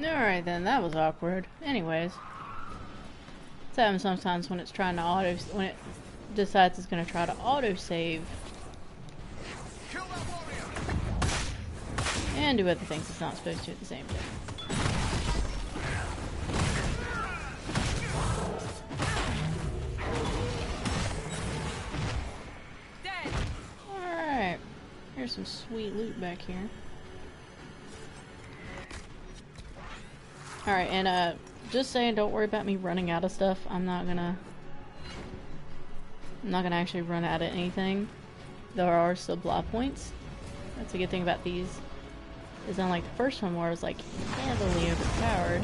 Alright then, that was awkward. Anyways. It's happening sometimes when it's trying to when it decides it's gonna try to auto-save. And do other things it's not supposed to at the same time. Alright. Here's some sweet loot back here. Alright, and just saying, don't worry about me running out of stuff. I'm not gonna actually run out of anything. There are supply points. That's a good thing about these. Is unlike the first one where I was like heavily overpowered.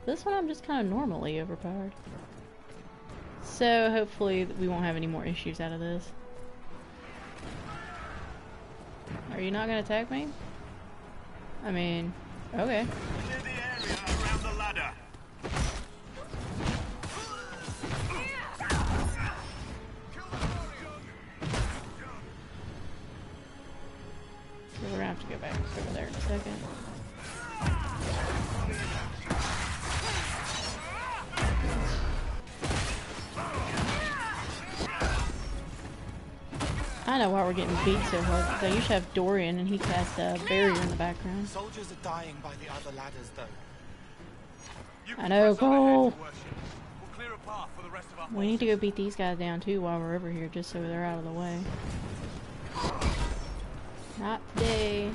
This one I'm just kind of normally overpowered. So hopefully we won't have any more issues out of this. Are you not gonna attack me? I mean, okay. Clear the area around the ladder. So we're gonna have to go back over there in a second. I know why we're getting beat so hard, because I used to have Dorian and he cast a barrier in the background. Soldiers are dying by the other ladders, though. I know, Cole! We'll We need to go beat these guys down too while we're over here, just so they're out of the way. Not today.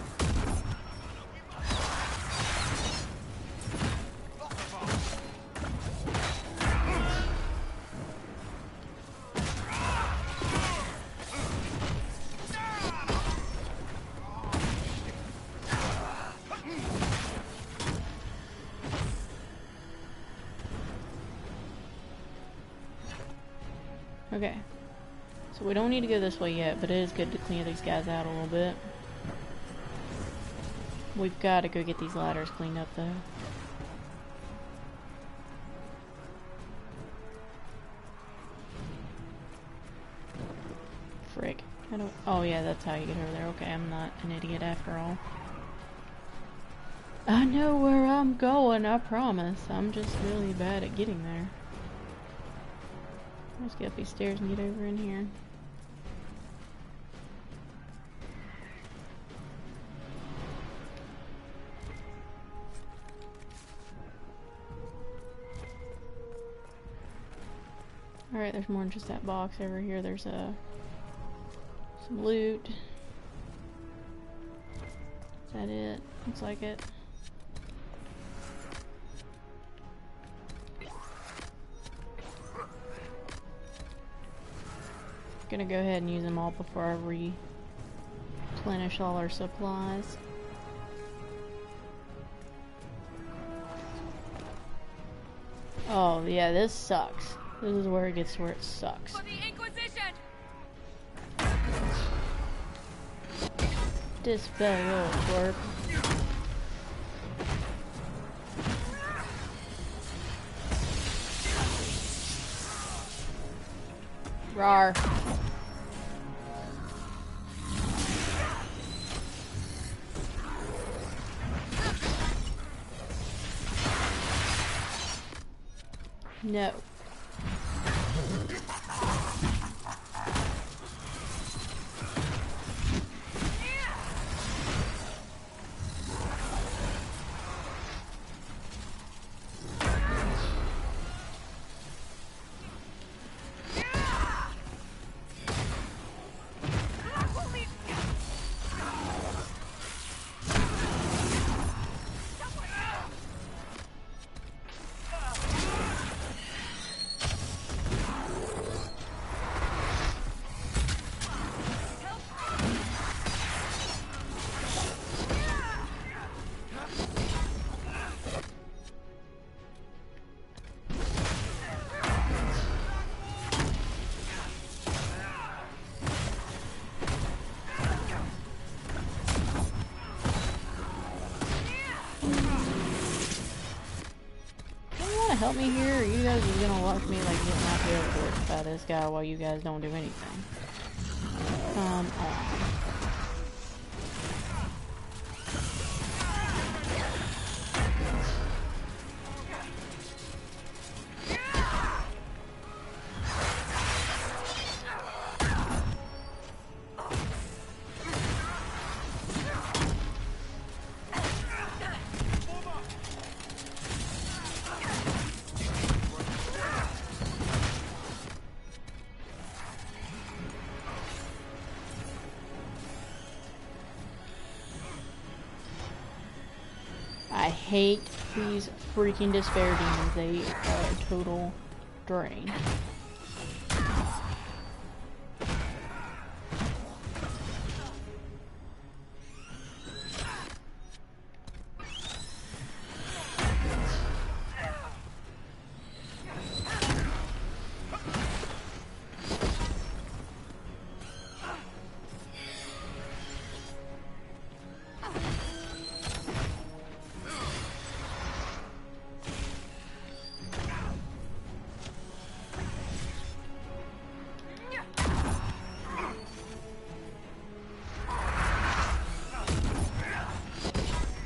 Okay, so we don't need to go this way yet, but it is good to clear these guys out a little bit. We've got to go get these ladders cleaned up though. Frick. I don't. Oh yeah, that's how you get over there. Okay, I'm not an idiot after all. I know where I'm going, I promise. I'm just really bad at getting there. Let's get up these stairs and get over in here. Alright, there's more than just that box over here. There's some loot. Is that it? Looks like it. Gonna go ahead and use them all before I replenish all our supplies. Oh yeah, this sucks. This is where it gets where it sucks. For the Inquisition! Dispel little twerp. Rawr. No. Help me here, or you guys are gonna watch me like get my tail torched by this guy while you guys don't do anything. Come on. hate these freaking despair demons. They are a total drain.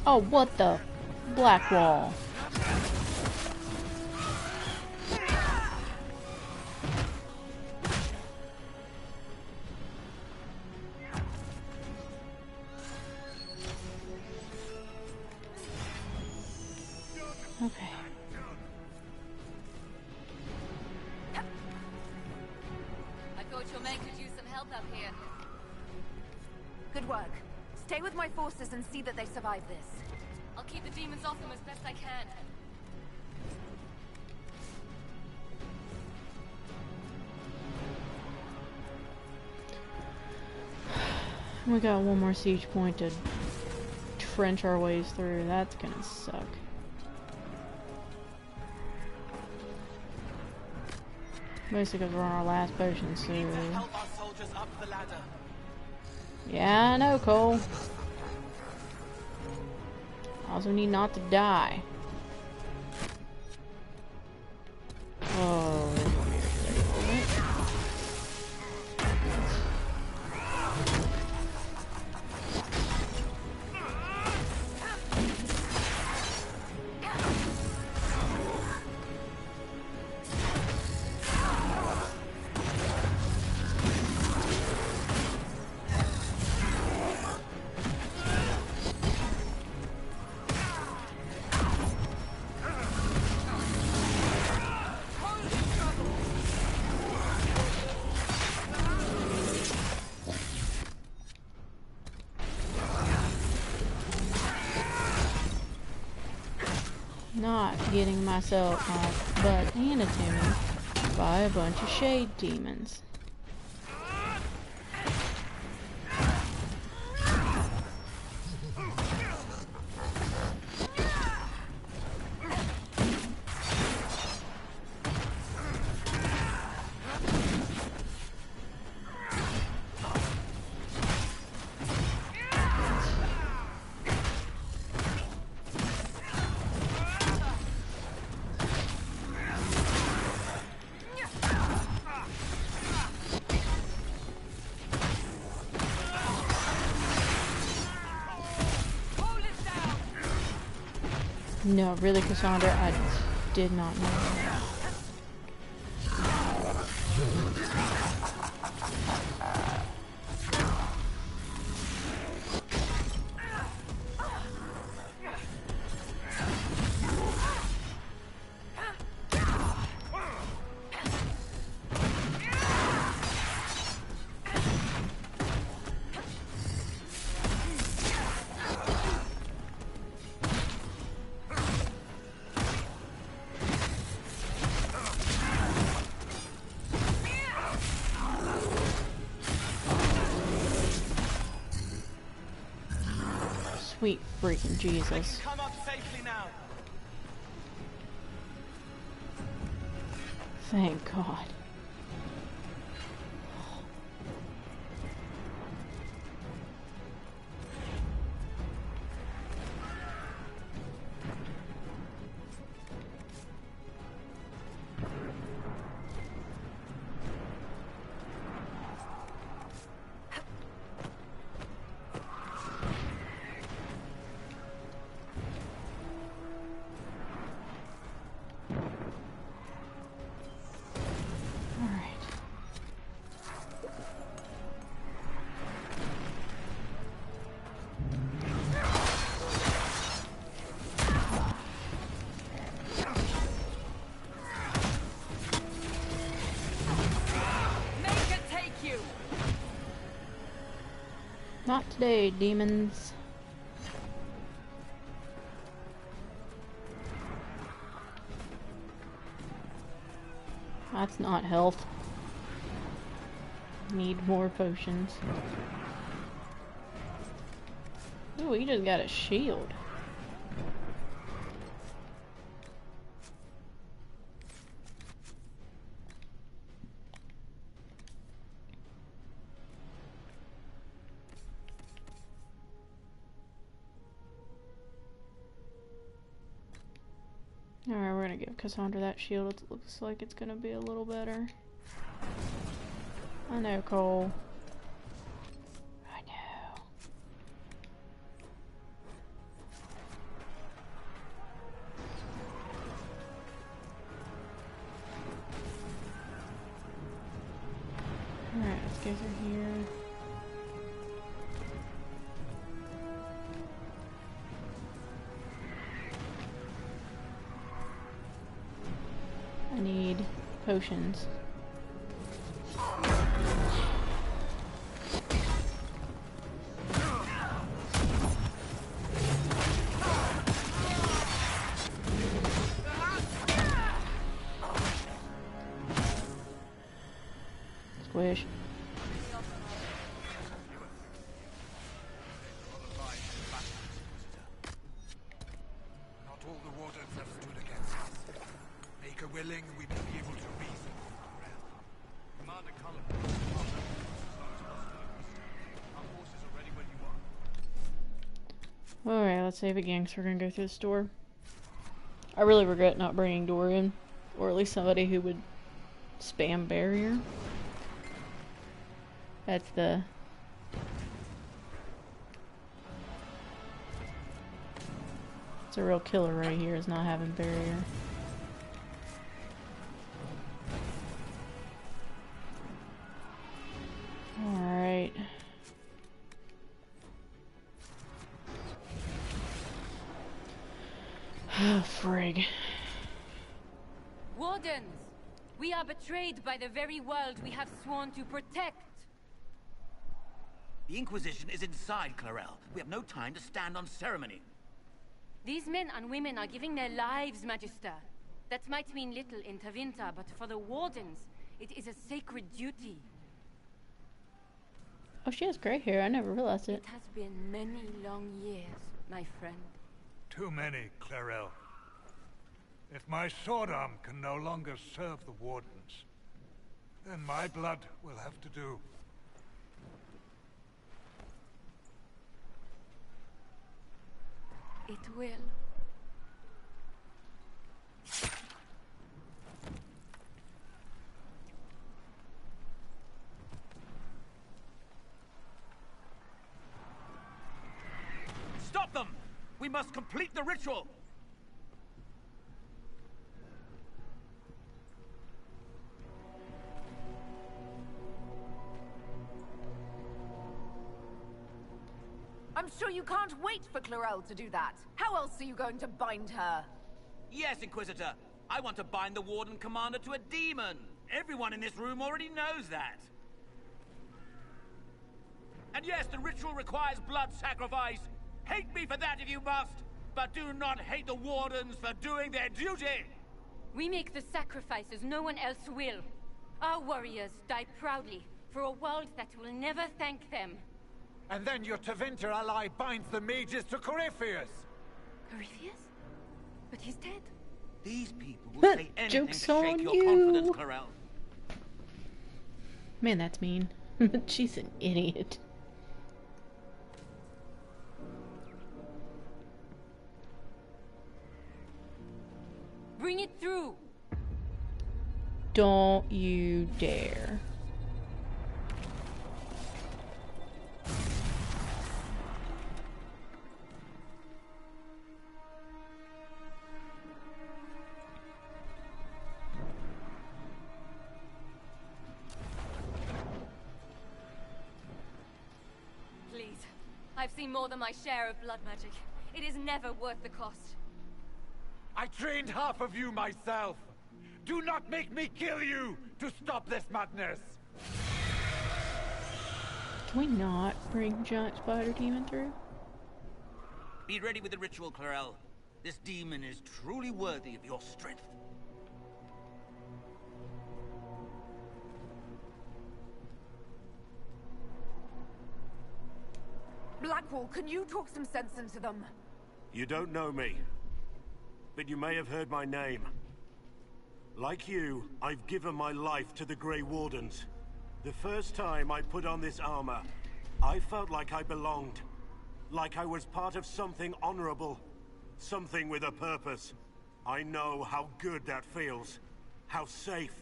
Oh, what the? Black wall. Okay. I thought your men could use some help up here. Good work. Stay with my forces and see that they survive this. I'll keep the demons off them as best I can. We got one more siege point to trench our ways through. That's gonna suck. Mostly because we're on our last potion, so... Help our soldiers up the ladder. Yeah, I know, Cole. Also need not to die. Oh, there's one here. Not getting myself my butt handed to me by a bunch of shade demons. No, really, Cassandra, I did not know that. Sweet freaking Jesus. Come up safely now. Thank God. Not today, demons. That's not health. Need more potions. Ooh, he just got a shield. Alright, we're gonna give Cassandra that shield. It looks like it's gonna be a little better. I know, Cole. I know. Alright, let's go through here. I need potions. Squish. Not all the wardens have stood against us. Make her willing, we may be able to reason with Corel. Commander Cullen, our forces are ready when you are. Alright, let's save again because we're gonna go through the store. I really regret not bringing Dorian, or at least somebody who would spam barrier. That's the... It's a real killer right here, is not having barrier. Alright. Frig. Wardens! We are betrayed by the very world we have sworn to protect! The Inquisition is inside, Clarel. We have no time to stand on ceremony. These men and women are giving their lives, Magister. That might mean little in Tavinta, but for the Wardens, it is a sacred duty. Oh, she has gray hair. I never realized it. It has been many long years, my friend. Too many, Clarel. If my sword arm can no longer serve the wardens, then my blood will have to do. It will. Stop them! We must complete the ritual! I'm sure you can't wait for Clarel to do that. How else are you going to bind her? Yes, Inquisitor. I want to bind the Warden Commander to a demon. Everyone in this room already knows that. And yes, the ritual requires blood sacrifice. Hate me for that if you must, but do not hate the Wardens for doing their duty! We make the sacrifices no one else will. Our warriors die proudly for a world that will never thank them. And then your Tavinta ally binds the mages to Corypheus! Corypheus? But he's dead. These people will say anything to Joke's shake on your you. confidence, Clarel. Man, that's mean. She's an idiot. Bring it through! Don't you dare. Please. I've seen more than my share of blood magic. It is never worth the cost. I trained half of you myself! Do not make me kill you to stop this madness! Can we not bring giant spider demon through? Be ready with the ritual, Clarel. This demon is truly worthy of your strength. Blackwall. Can you talk some sense into them? You don't know me, but you may have heard my name. Like you, I've given my life to the Grey Wardens. The first time I put on this armor, I felt like I belonged. Like I was part of something honorable. Something with a purpose. I know how good that feels. How safe.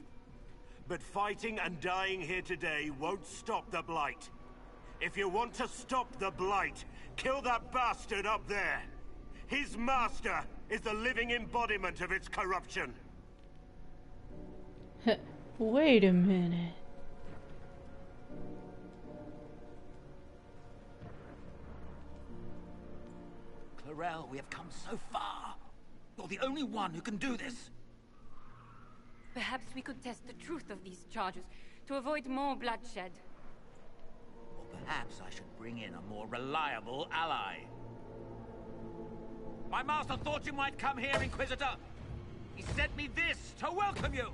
But fighting and dying here today won't stop the Blight. If you want to stop the Blight, kill that bastard up there. His master is the living embodiment of its corruption. Wait a minute. Clarel, we have come so far. You're the only one who can do this. Perhaps we could test the truth of these charges to avoid more bloodshed. Or perhaps I should bring in a more reliable ally. My master thought you might come here, Inquisitor. He sent me this to welcome you.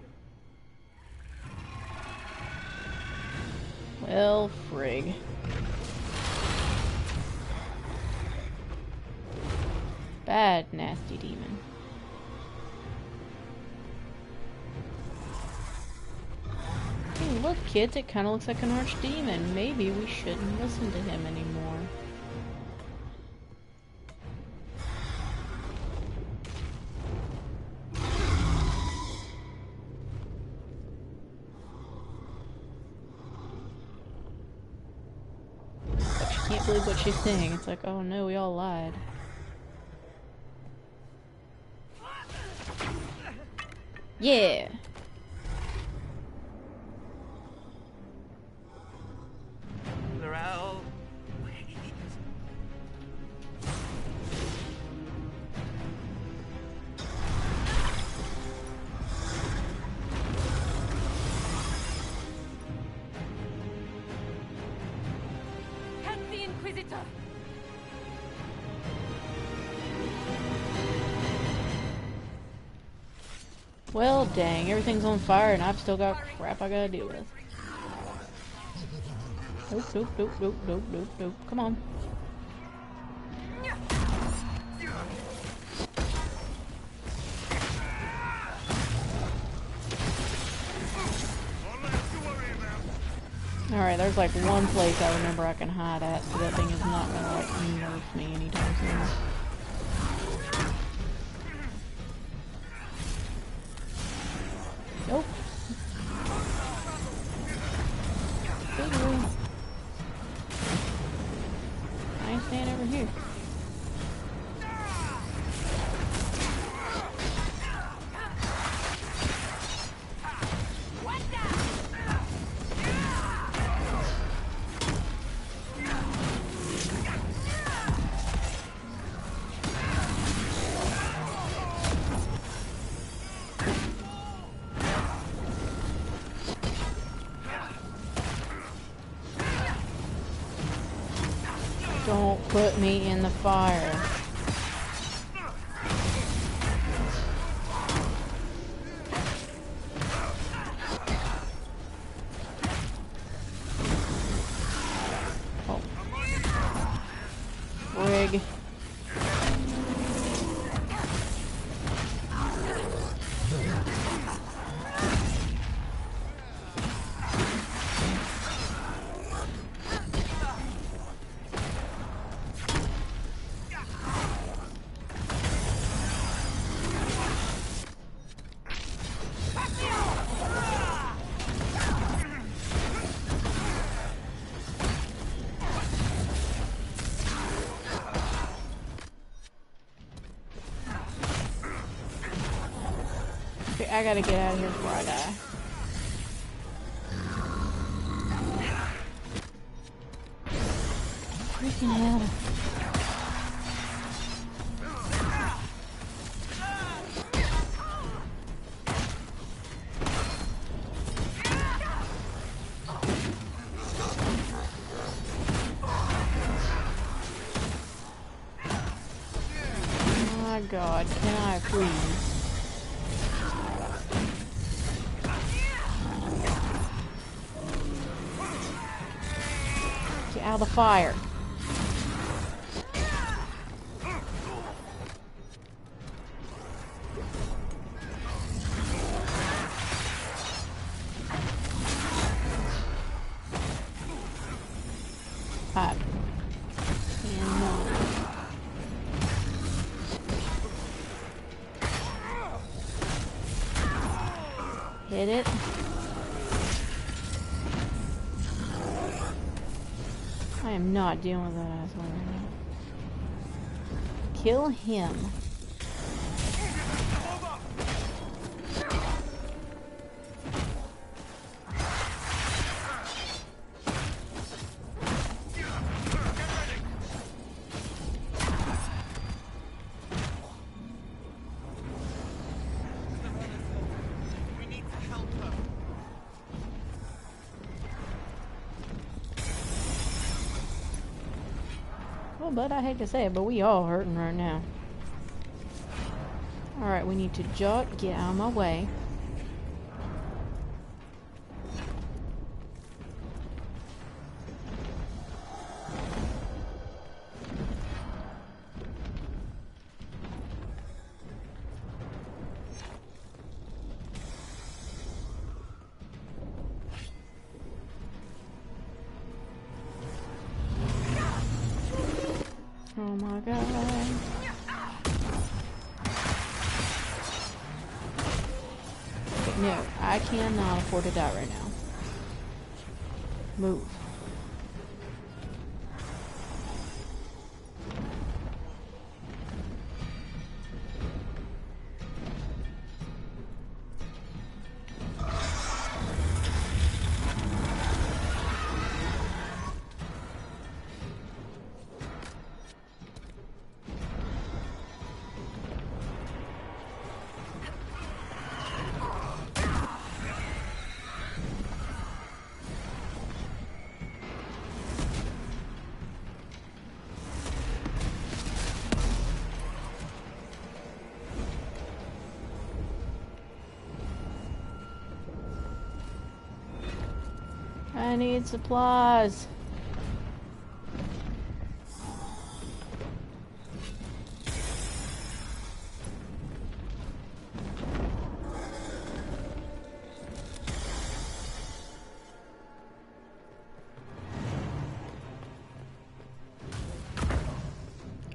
Well, frig. Bad, nasty demon. Hey, look, kids, it kind of looks like an archdemon. Maybe we shouldn't listen to him anymore. But she can't believe what she's saying. It's like, oh no, we all lied. Yeah! Clarel, wait. Help the Inquisitor! Well, dang, everything's on fire and I've still got crap I gotta deal with. Nope, nope, nope, nope, nope, nope, nope. Come on. Alright, there's like one place I remember I can hide at, so that thing is not gonna like nerf me anytime soon. Nope. Bigger. I ain't staying over here. Don't put me in the fire. Oh. Rig. Okay, I gotta get out of here before I die. Freaking hell. Oh my God, can I please? Get out of the fire. Hit it. I am not dealing with that asshole right now. Kill him. Well, but I hate to say it, but we all hurting right now. Alright, we need to get out of my way. Oh my god. No, I cannot afford to die right now. Move. I need supplies.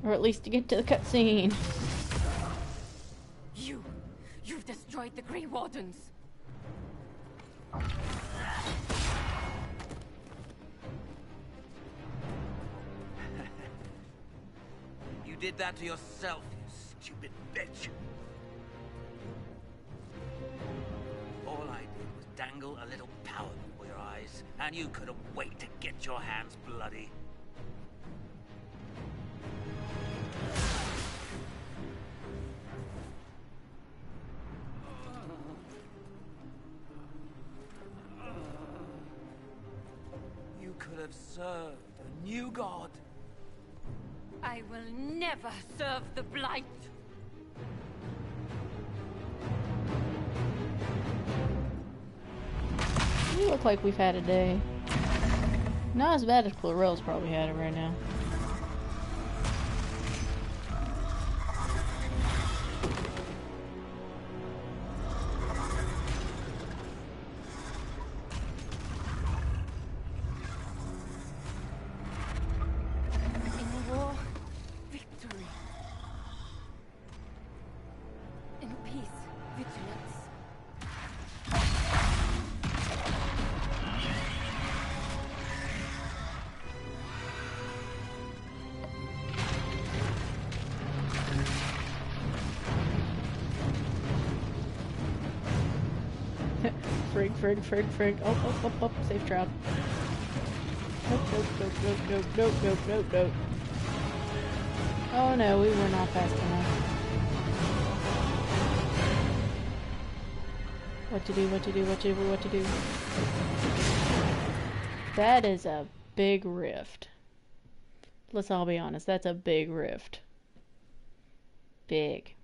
Or at least to get to the cutscene. You've destroyed the Grey Wardens. You did that to yourself, you stupid bitch. All I did was dangle a little power before your eyes, and you couldn't wait to get your hands bloody. You could have served a new god. I will never serve the Blight. You look like we've had a day. Not as bad as Chlorel's probably had it right now. In war, victory. In peace, vigilance. Frig. Oh, safe trap. Nope. Oh no, we were not fast enough. What to do? That is a big rift. Let's all be honest, that's a big rift. Big.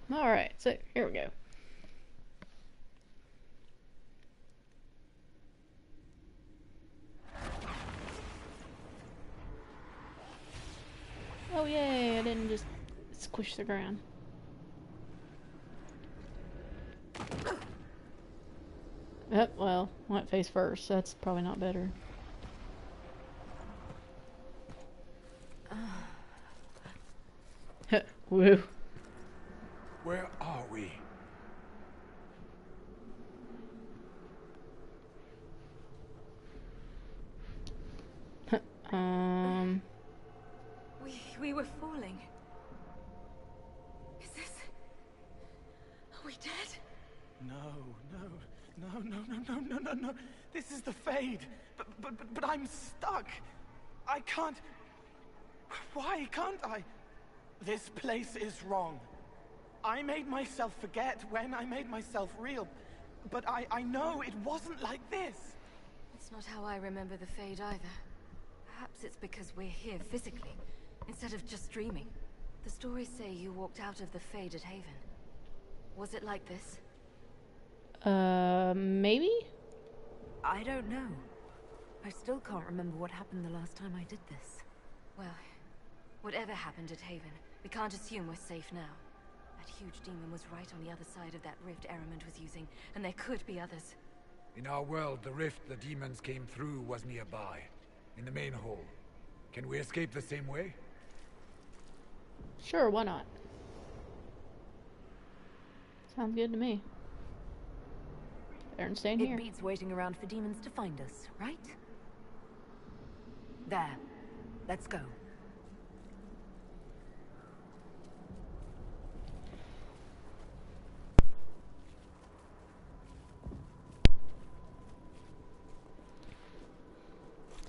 Alright, so here we go. Oh Yay, I didn't just squish the ground. Yep, well, went face first. That's probably not better. Woo. Where are we? We were falling. Is this... Are we dead? No, no, no, no, no, no, no, no. This is the Fade. But I'm stuck. I can't... Why can't I? This place is wrong. I made myself forget when I made myself real. But I know it wasn't like this. It's not how I remember the Fade either. Perhaps it's because we're here physically, instead of just dreaming. The stories say you walked out of the Fade at Haven. Was it like this? Maybe? I don't know. I still can't remember what happened the last time I did this. Well, whatever happened at Haven, we can't assume we're safe now. That huge demon was right on the other side of that rift Eramond was using, and there could be others. In our world, the rift the demons came through was nearby, in the main hall. Can we escape the same way? Sure, why not? Sounds good to me. Better than staying here. It beats waiting around for demons to find us, right? There. Let's go.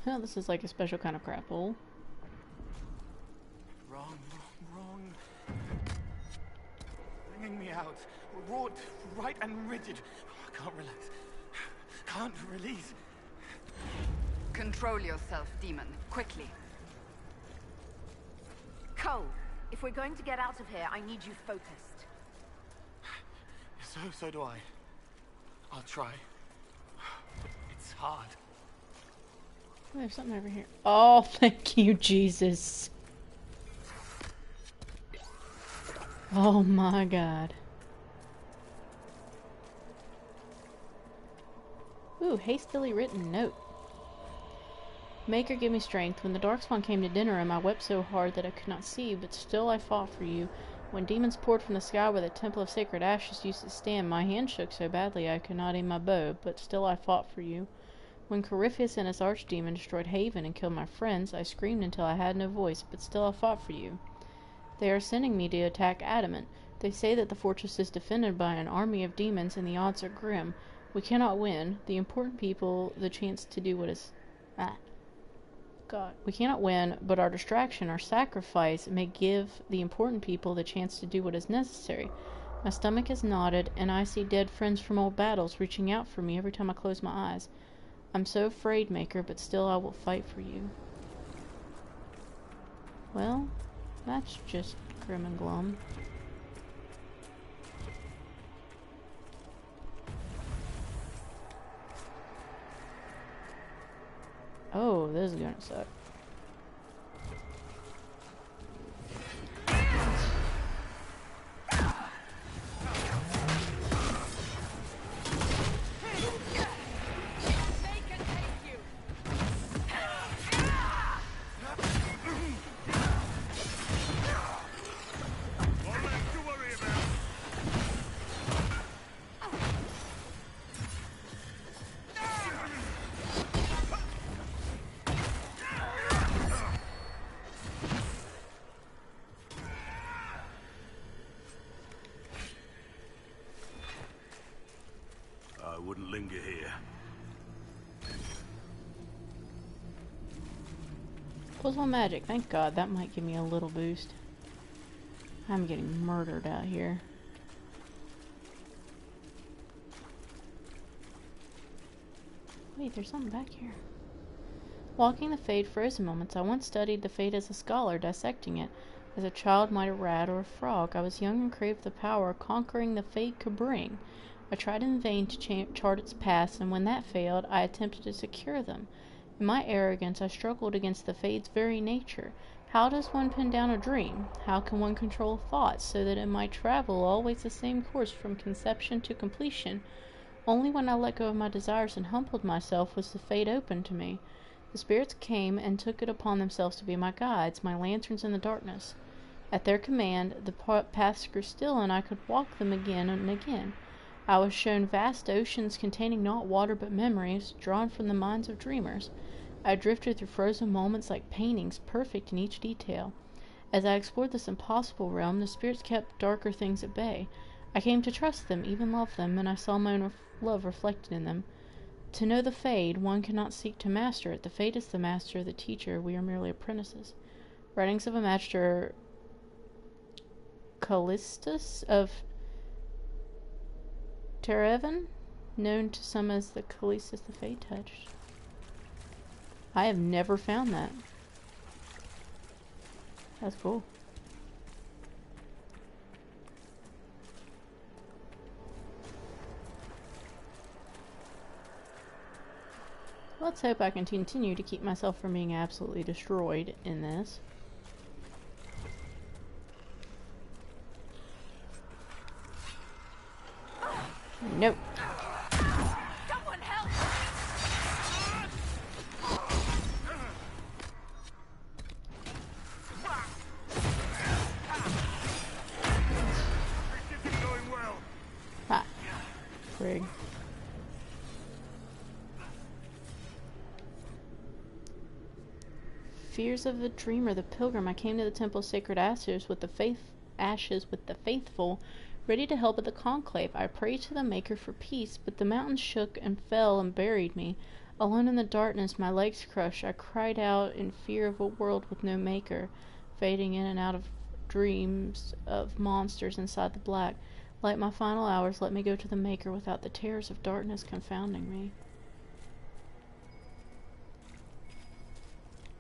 Oh, this is like a special kind of crap hole. Wrong. Bringing me out. Wrought, right and rigid. I can't relax. Can't release. Control yourself, demon. Quickly. Cole, if we're going to get out of here, I need you focused. So do I. I'll try. It's hard. Oh, there's something over here. Oh, thank you, Jesus. Oh my God. Ooh, hastily written note. Maker, give me strength. When the Darkspawn came to dinner him, I wept so hard that I could not see, but still I fought for you. When demons poured from the sky where the Temple of Sacred Ashes used to stand, my hand shook so badly I could not aim my bow, but still I fought for you. When Corypheus and his archdemon destroyed Haven and killed my friends, I screamed until I had no voice, but still I fought for you. They are sending me to attack Adamant. They say that the fortress is defended by an army of demons and the odds are grim. We cannot win. The important people the chance to do what is... God. We cannot win, but our distraction, our sacrifice, may give the important people the chance to do what is necessary. My stomach is knotted, and I see dead friends from old battles reaching out for me every time I close my eyes. I'm so afraid, Maker, but still I will fight for you. Well, that's just grim and glum. Oh, this is gonna suck. I wouldn't linger here. Close on magic. Thank God. That might give me a little boost. I'm getting murdered out here. Wait, there's something back here. Walking the Fade frozen moments. I once studied the Fade as a scholar, dissecting it. As a child might a rat or a frog. I was young and craved the power conquering the Fade could bring. I tried in vain to chart its paths, and when that failed, I attempted to secure them. In my arrogance, I struggled against the Fade's very nature. How does one pin down a dream? How can one control thoughts so that it might travel always the same course from conception to completion? Only when I let go of my desires and humbled myself was the fate open to me. The spirits came and took it upon themselves to be my guides, my lanterns in the darkness. At their command, the paths grew still, and I could walk them again and again. I was shown vast oceans containing not water but memories, drawn from the minds of dreamers. I drifted through frozen moments like paintings, perfect in each detail. As I explored this impossible realm, the spirits kept darker things at bay. I came to trust them, even love them, and I saw my own love reflected in them. To know the Fade, one cannot seek to master it. The Fade is the master, the teacher. We are merely apprentices. Writings of a Master Callistus of Terevan, known to some as the Callistus the Fade Touched. I have never found that. That's cool. Let's hope I can continue to keep myself from being absolutely destroyed in this. Nope. Someone help! This isn't going well. Ha. Frig. Fears of the dreamer, the pilgrim. I came to the temple of sacred ashes with the faithful, ready to help at the conclave. I prayed to the Maker for peace, but the mountains shook and fell and buried me. Alone in the darkness, my legs crushed, I cried out in fear of a world with no Maker, fading in and out of dreams of monsters inside the black. Like my final hours, let me go to the Maker without the terrors of darkness confounding me.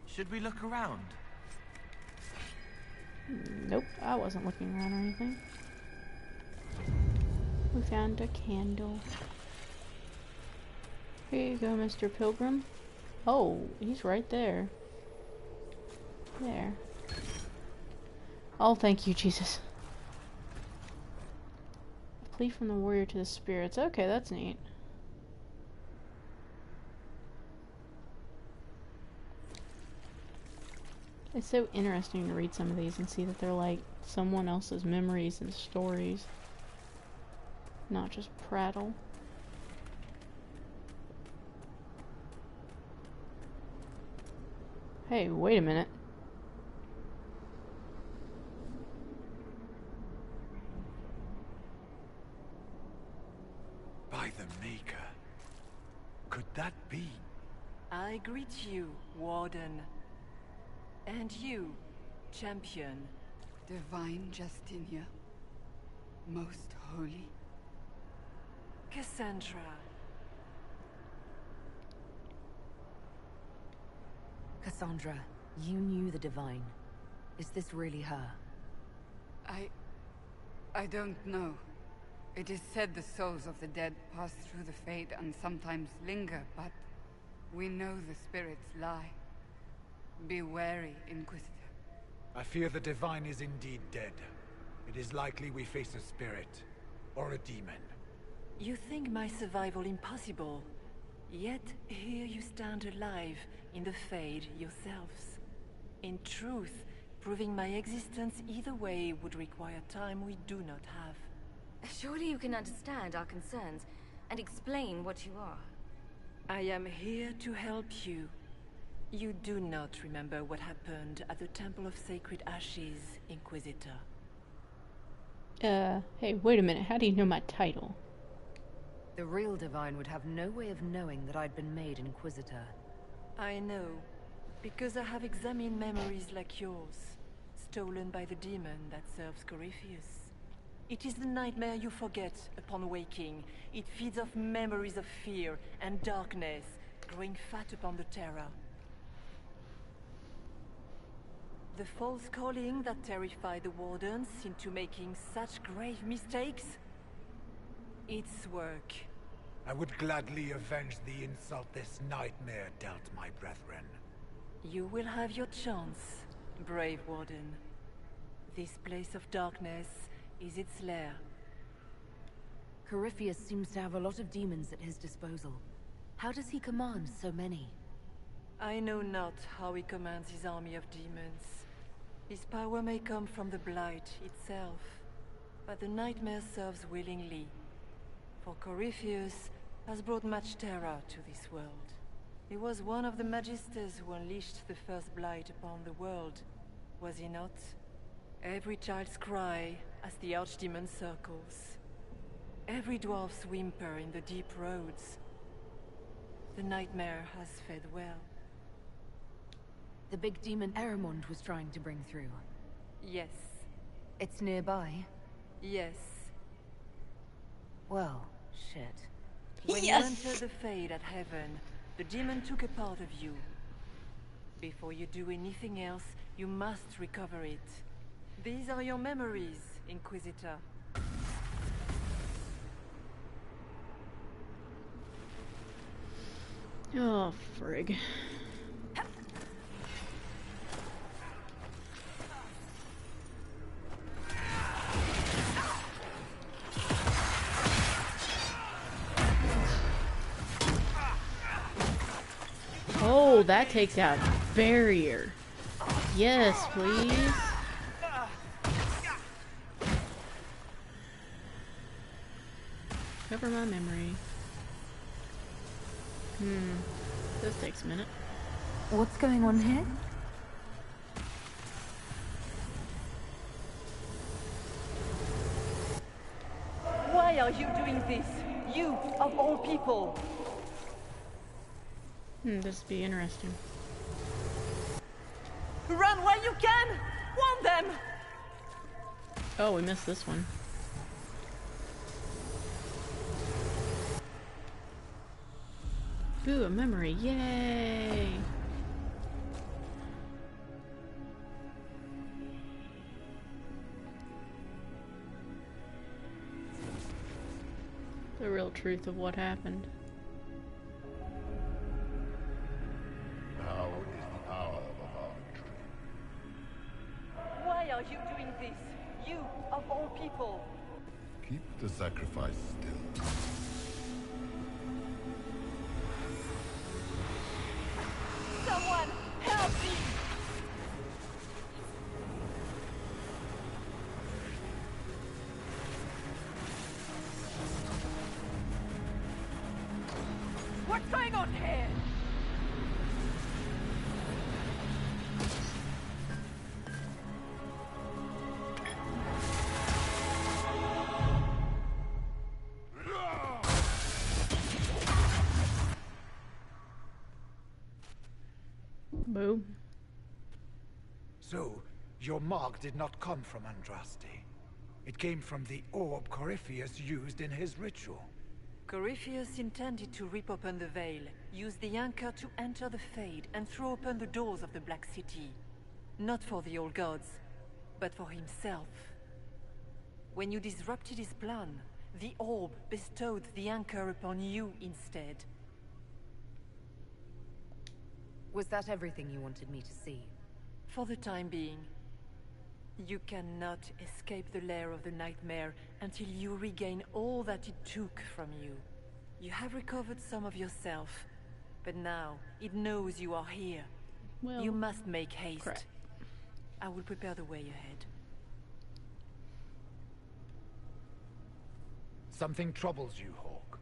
Should we look around? Nope, I wasn't looking around or anything. We found a candle. Here you go, Mr. Pilgrim. Oh, he's right there. There. Oh, thank you, Jesus. A plea from the warrior to the spirits. Okay, that's neat. It's so interesting to read some of these and see that they're like someone else's memories and stories. Not just prattle. Hey, wait a minute. By the Maker. Could that be? I greet you, Warden. And you, Champion. Divine Justinia. Most holy. Cassandra. Cassandra, you knew the Divine. Is this really her? I don't know. It is said the souls of the dead pass through the Fade and sometimes linger, but we know the spirits lie. Be wary, Inquisitor. I fear the Divine is indeed dead. It is likely we face a spirit, or a demon. You think my survival impossible, yet here you stand alive in the Fade yourselves. In truth, proving my existence either way would require time we do not have. Surely you can understand our concerns and explain what you are. I am here to help you. You do not remember what happened at the Temple of Sacred Ashes, Inquisitor. Hey, wait a minute. How do you know my title? The real Divine would have no way of knowing that I'd been made Inquisitor. I know, because I have examined memories like yours, stolen by the demon that serves Corypheus. It is the nightmare you forget upon waking. It feeds off memories of fear and darkness, growing fat upon the terror. The false calling that terrified the Wardens into making such grave mistakes? Its work. I would gladly avenge the insult this nightmare dealt my brethren. You will have your chance. brave Warden. This place of darkness is its lair. Corypheus seems to have a lot of demons at his disposal. How does he command so many? I know not how he commands his army of demons. His power may come from the Blight itself, but the Nightmare serves willingly. For Corypheus has brought much terror to this world. He was one of the Magisters who unleashed the first Blight upon the world, was he not? Every child's cry as the Archdemon circles. Every dwarf's whimper in the deep roads. The Nightmare has fed well. The big demon Eramond was trying to bring through. Yes. It's nearby? Yes. Well, shit. When you entered the Fade at Heaven, the demon took a part of you. Before you do anything else, you must recover it. These are your memories, Inquisitor. Oh, frig. Oh, that takes out barrier. Yes, please. Cover my memory. This takes a minute. What's going on here? Why are you doing this? You, of all people! This would be interesting. Run while you can! Warn them! Oh, we missed this one. Ooh, a memory. Yay! The real truth of what happened. Now is the hour of our victory. Why are you doing this? You, of all people! Keep the sacrifice still. Someone, help me! What's going on here? Boo. So, your mark did not come from Andraste. It came from the orb Corypheus used in his ritual. Corypheus intended to rip open the veil, use the anchor to enter the Fade, and throw open the doors of the Black City. Not for the old gods, but for himself. When you disrupted his plan, the orb bestowed the anchor upon you instead. Was that everything you wanted me to see? For the time being. You cannot escape the lair of the Nightmare until you regain all that it took from you. You have recovered some of yourself, but now it knows you are here. Well, you must make haste. crap. I will prepare the way ahead. Something troubles you, Hawk.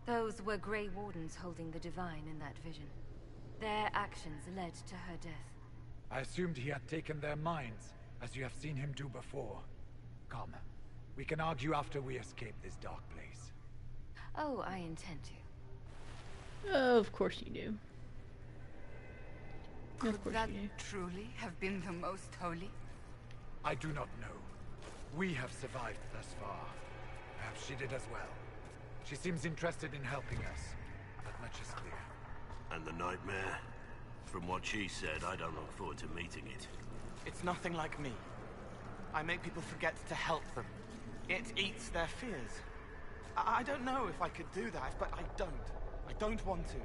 Those were Grey Wardens holding the Divine in that vision. Their actions led to her death. I assumed he had taken their minds, as you have seen him do before. Come, we can argue after we escape this dark place. Oh, I intend to. Of course you do. Could Of course that you do. truly have been the most holy? I do not know. We have survived thus far. Perhaps she did as well. She seems interested in helping us. That much is clear. And the Nightmare? From what she said, I don't look forward to meeting it. It's nothing like me. I make people forget to help them. It eats their fears. I don't know if I could do that, but I don't. I don't want to.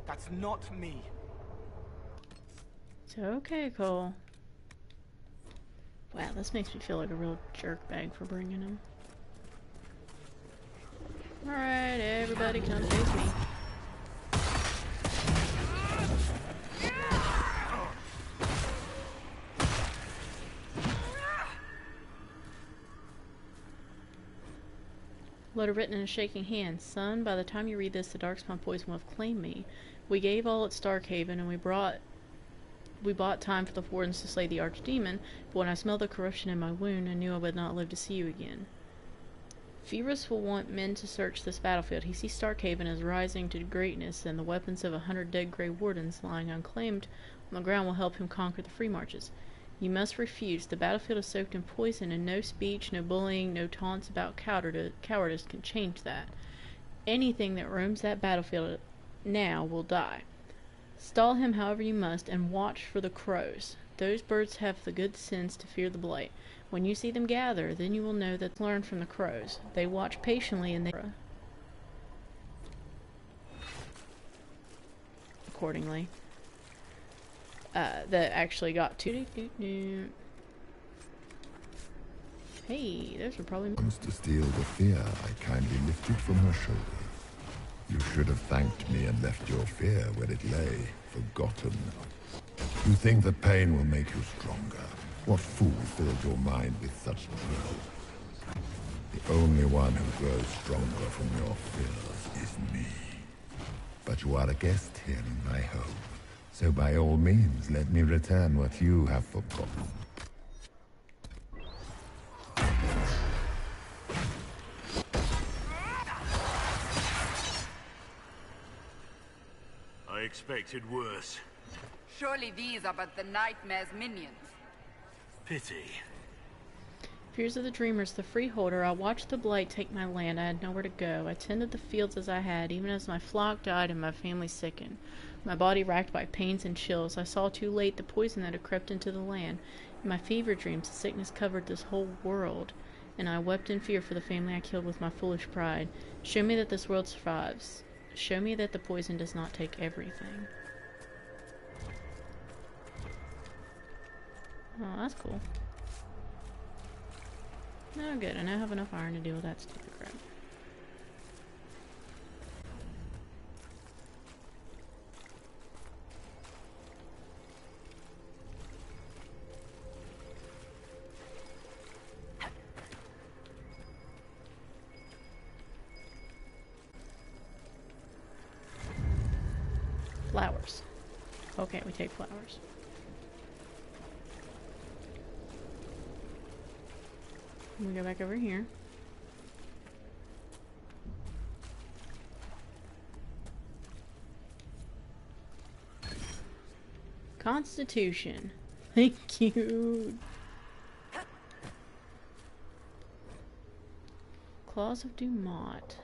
That's not me. It's okay, Cole. Wow, this makes me feel like a real jerkbag for bringing him. Alright, everybody come face me. Letter written in a shaking hand. Son, by the time you read this, the Darkspawn poison will have claimed me. We gave all at Starkhaven, and we bought time for the Wardens to slay the Archdemon, but when I smelled the corruption in my wound, I knew I would not live to see you again. Phoebus will want men to search this battlefield. He sees Starkhaven as rising to greatness, and the weapons of 100 dead Grey Wardens lying unclaimed on the ground will help him conquer the Free Marches. You must refuse. The battlefield is soaked in poison, and no speech, no bullying, no taunts about cowardice can change that. Anything that roams that battlefield now will die. Stall him however you must, and watch for the crows. Those birds have the good sense to fear the blight. When you see them gather, then you will know that learn from the crows. They watch patiently and they accordingly. That actually got to. Hey, those are probably. Wants to steal the fear I kindly lifted from her shoulder. You should have thanked me and left your fear where it lay, forgotten. You think that pain will make you stronger. What fool filled your mind with such drivel? The only one who grows stronger from your fears is me. But you are a guest here in my home. So by all means, let me return what you have forgotten. I expected worse. Surely these are but the Nightmare's minions. Pity. Fears of the Dreamers, the freeholder. I watched the blight take my land. I had nowhere to go. I tended the fields as I had, even as my flock died and my family sickened. My body racked by pains and chills. I saw too late the poison that had crept into the land. In my fever dreams, the sickness covered this whole world, and I wept in fear for the family I killed with my foolish pride. Show me that this world survives. Show me that the poison does not take everything. Oh, that's cool. Oh, good. I now have enough iron to deal with that stupid crap. Flowers. Okay, we take flowers. We go back over here. Constitution. Thank you. Claws of Dumont.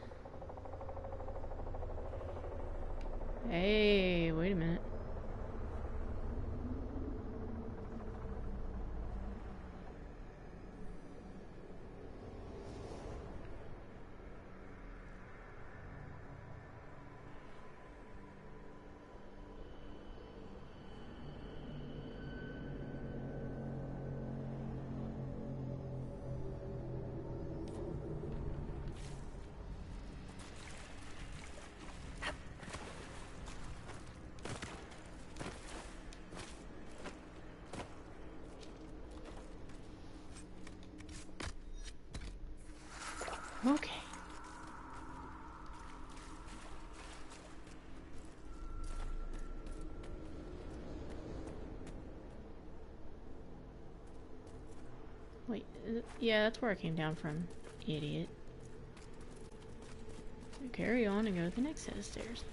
Hey, wait a minute. Okay. Wait, yeah, that's where I came down from, idiot. So carry on and go to the next set of stairs.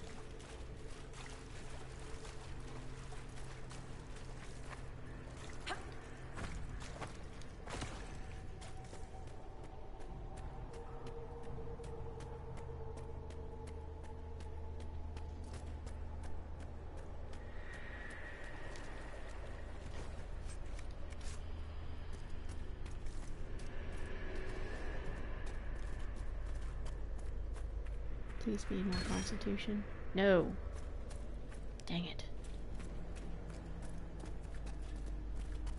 Please be more constitution. No. Dang it.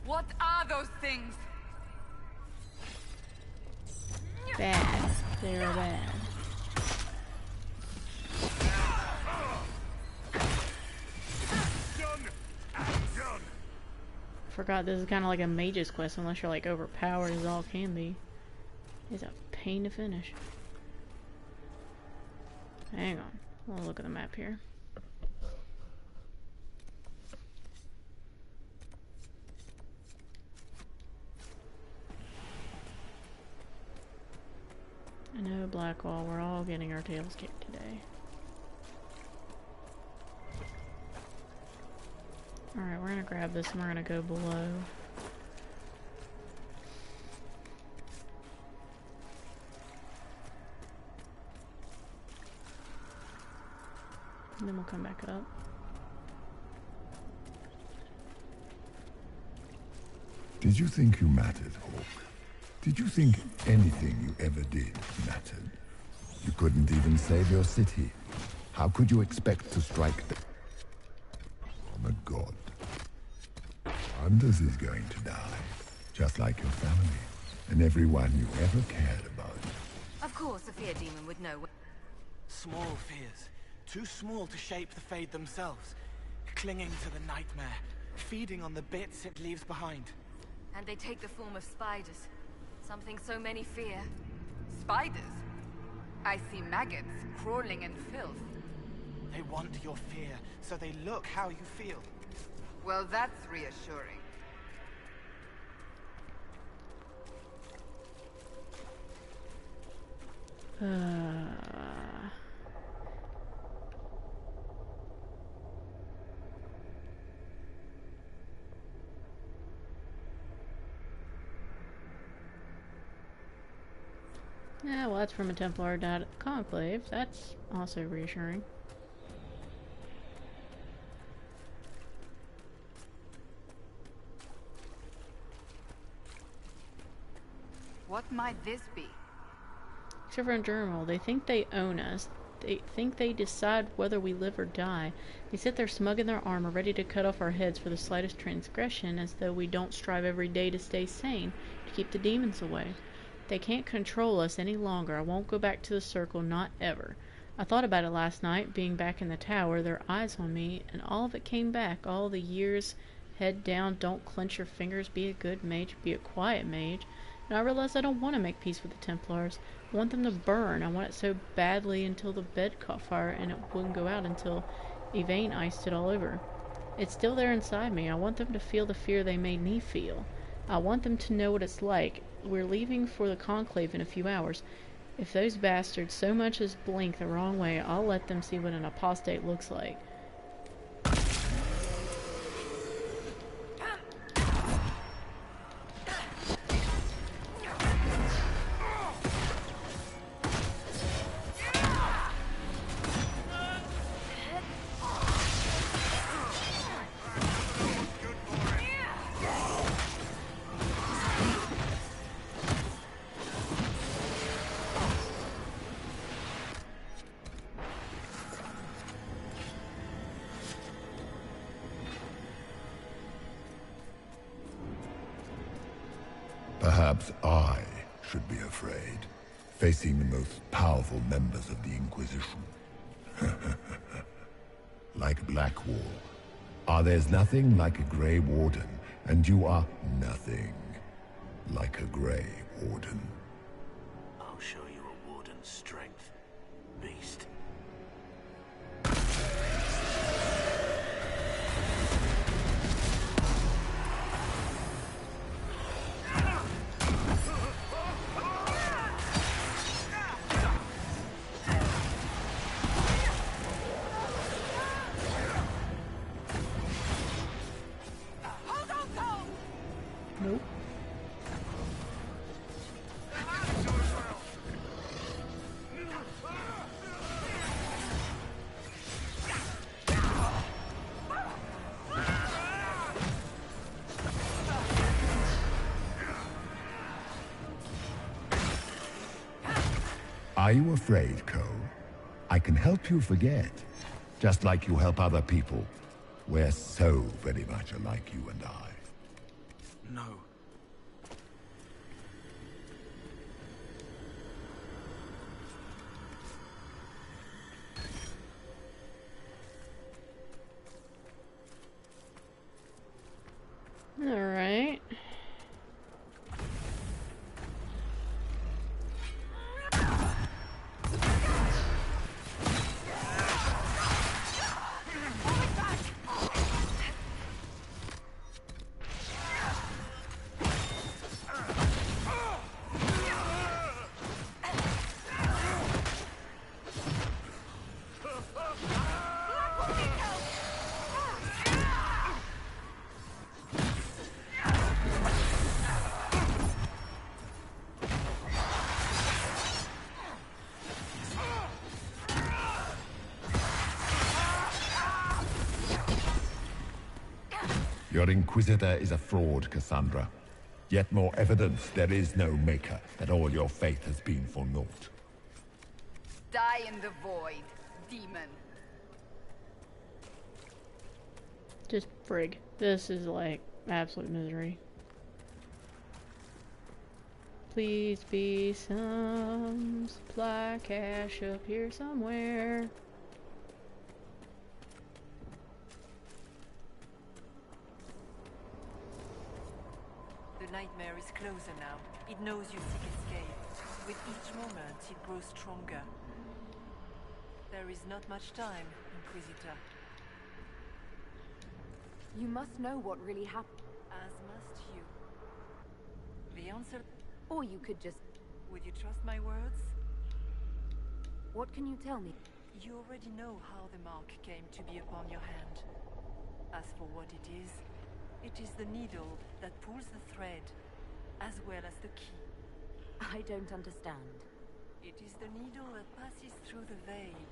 What are those things? they are bad. Forgot this is kind of like a mage's quest unless you're like overpowered as all can be. It's a pain to finish. Hang on. We'll look at the map here. I know, Blackwall, we're all getting our tails kicked today. Alright, we're gonna grab this and we're gonna go below. And then we'll come back up. Did you think you mattered, Hawk? Did you think anything you ever did mattered? You couldn't even save your city. How could you expect to strike on a god? Anders is going to die, just like your family, and everyone you ever cared about. Of course, a fear demon would know. Small fears. Too small to shape the Fade themselves. Clinging to the nightmare. Feeding on the bits it leaves behind. And they take the form of spiders. Something so many fear. Spiders? I see maggots crawling in filth. They want your fear, so they look how you feel. Well, that's reassuring. Yeah, well, that's from a Templar who died at the Conclave. That's also reassuring. What might this be? Except for in Journal, they think they own us. They think they decide whether we live or die. They sit there smug in their armor, ready to cut off our heads for the slightest transgression, as though we don't strive every day to stay sane, to keep the demons away. They can't control us any longer. I won't go back to the circle, not ever. I thought about it last night, being back in the tower, their eyes on me, and all of it came back. All the years, head down, don't clench your fingers, be a good mage, be a quiet mage. And I realized I don't want to make peace with the Templars. I want them to burn. I want it so badly until the bed caught fire and it wouldn't go out until Yvain iced it all over. It's still there inside me. I want them to feel the fear they made me feel. I want them to know what it's like. We're leaving for the Conclave in a few hours. If those bastards so much as blink the wrong way, I'll let them see what an apostate looks like. Perhaps I should be afraid, facing the most powerful members of the Inquisition. Like Blackwall. There's nothing like a Grey Warden, and you are nothing like a Grey Warden. I'll show you a Warden's strength, beast. Nope. Are you afraid, Cole? I can help you forget, just like you help other people. We're so very much alike, you and I. No. Your Inquisitor is a fraud, Cassandra. Yet more evidence there is no Maker, that all your faith has been for naught. Die in the void, demon. Just frig. This is like absolute misery. Please be some supply cache up here somewhere. The nightmare is closer now. It knows you seek escape. With each moment, it grows stronger. There is not much time, Inquisitor. You must know what really happened. As must you. The answer... Or you could just... Would you trust my words? What can you tell me? You already know how the mark came to be upon your hand. As for what it is the needle that pulls the thread, as well as the key. I don't understand. It is the needle that passes through the veil,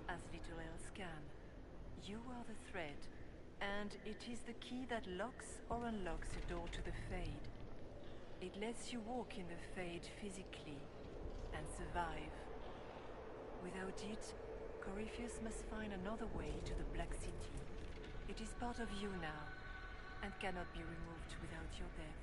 as little else can. You are the thread, and it is the key that locks or unlocks a door to the Fade. It lets you walk in the Fade physically, and survive. Without it, Corypheus must find another way to the Black City. It is part of you now, and cannot be removed without your death.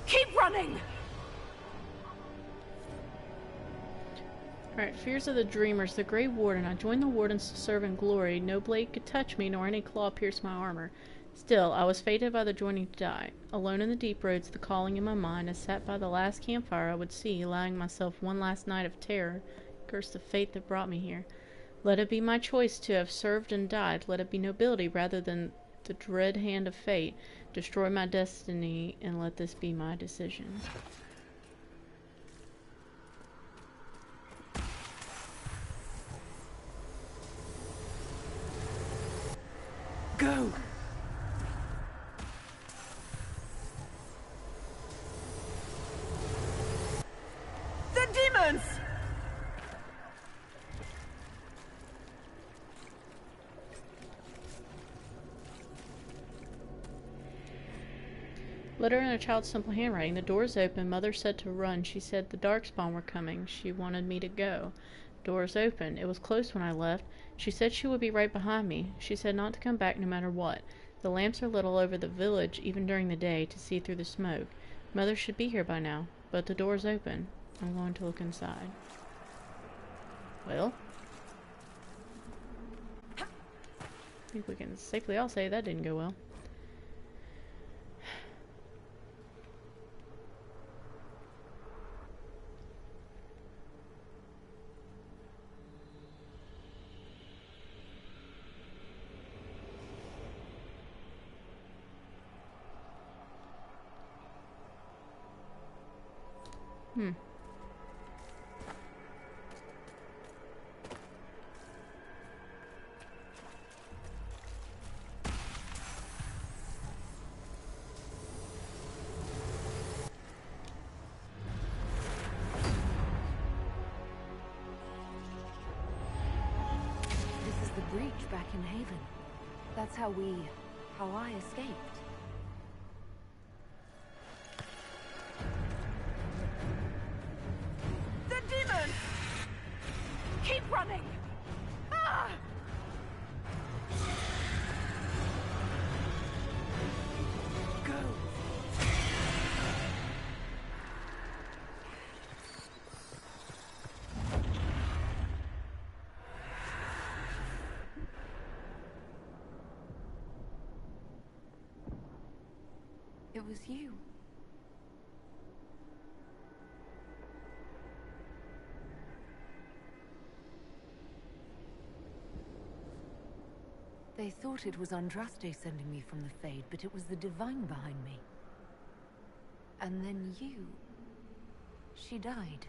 Keep running! Alright, fears of the dreamers, the Grey Warden. I joined the Wardens to serve in glory. No blade could touch me, nor any claw pierce my armor. Still, I was fated by the joining to die. Alone in the deep roads, the calling in my mind, I sat by the last campfire I would see, allowing myself one last night of terror. Curse the fate that brought me here. Let it be my choice to have served and died. Let it be nobility rather than the dread hand of fate. Destroy my destiny, and let this be my decision. Go! The demons! Letter in a child's simple handwriting. The door's open. Mother said to run. She said the Darkspawn were coming. She wanted me to go. Door's open. It was closed when I left. She said she would be right behind me. She said not to come back no matter what. The lamps are lit all over the village, even during the day, to see through the smoke. Mother should be here by now, but the door's open. I'm going to look inside. Well, I think we can safely all say that didn't go well. This is the breach back in Haven. That's how I escaped. The demons! Keep running! Ah! Go! it was you. They thought it was Andraste sending me from the Fade, but it was the Divine behind me. And then you... She died.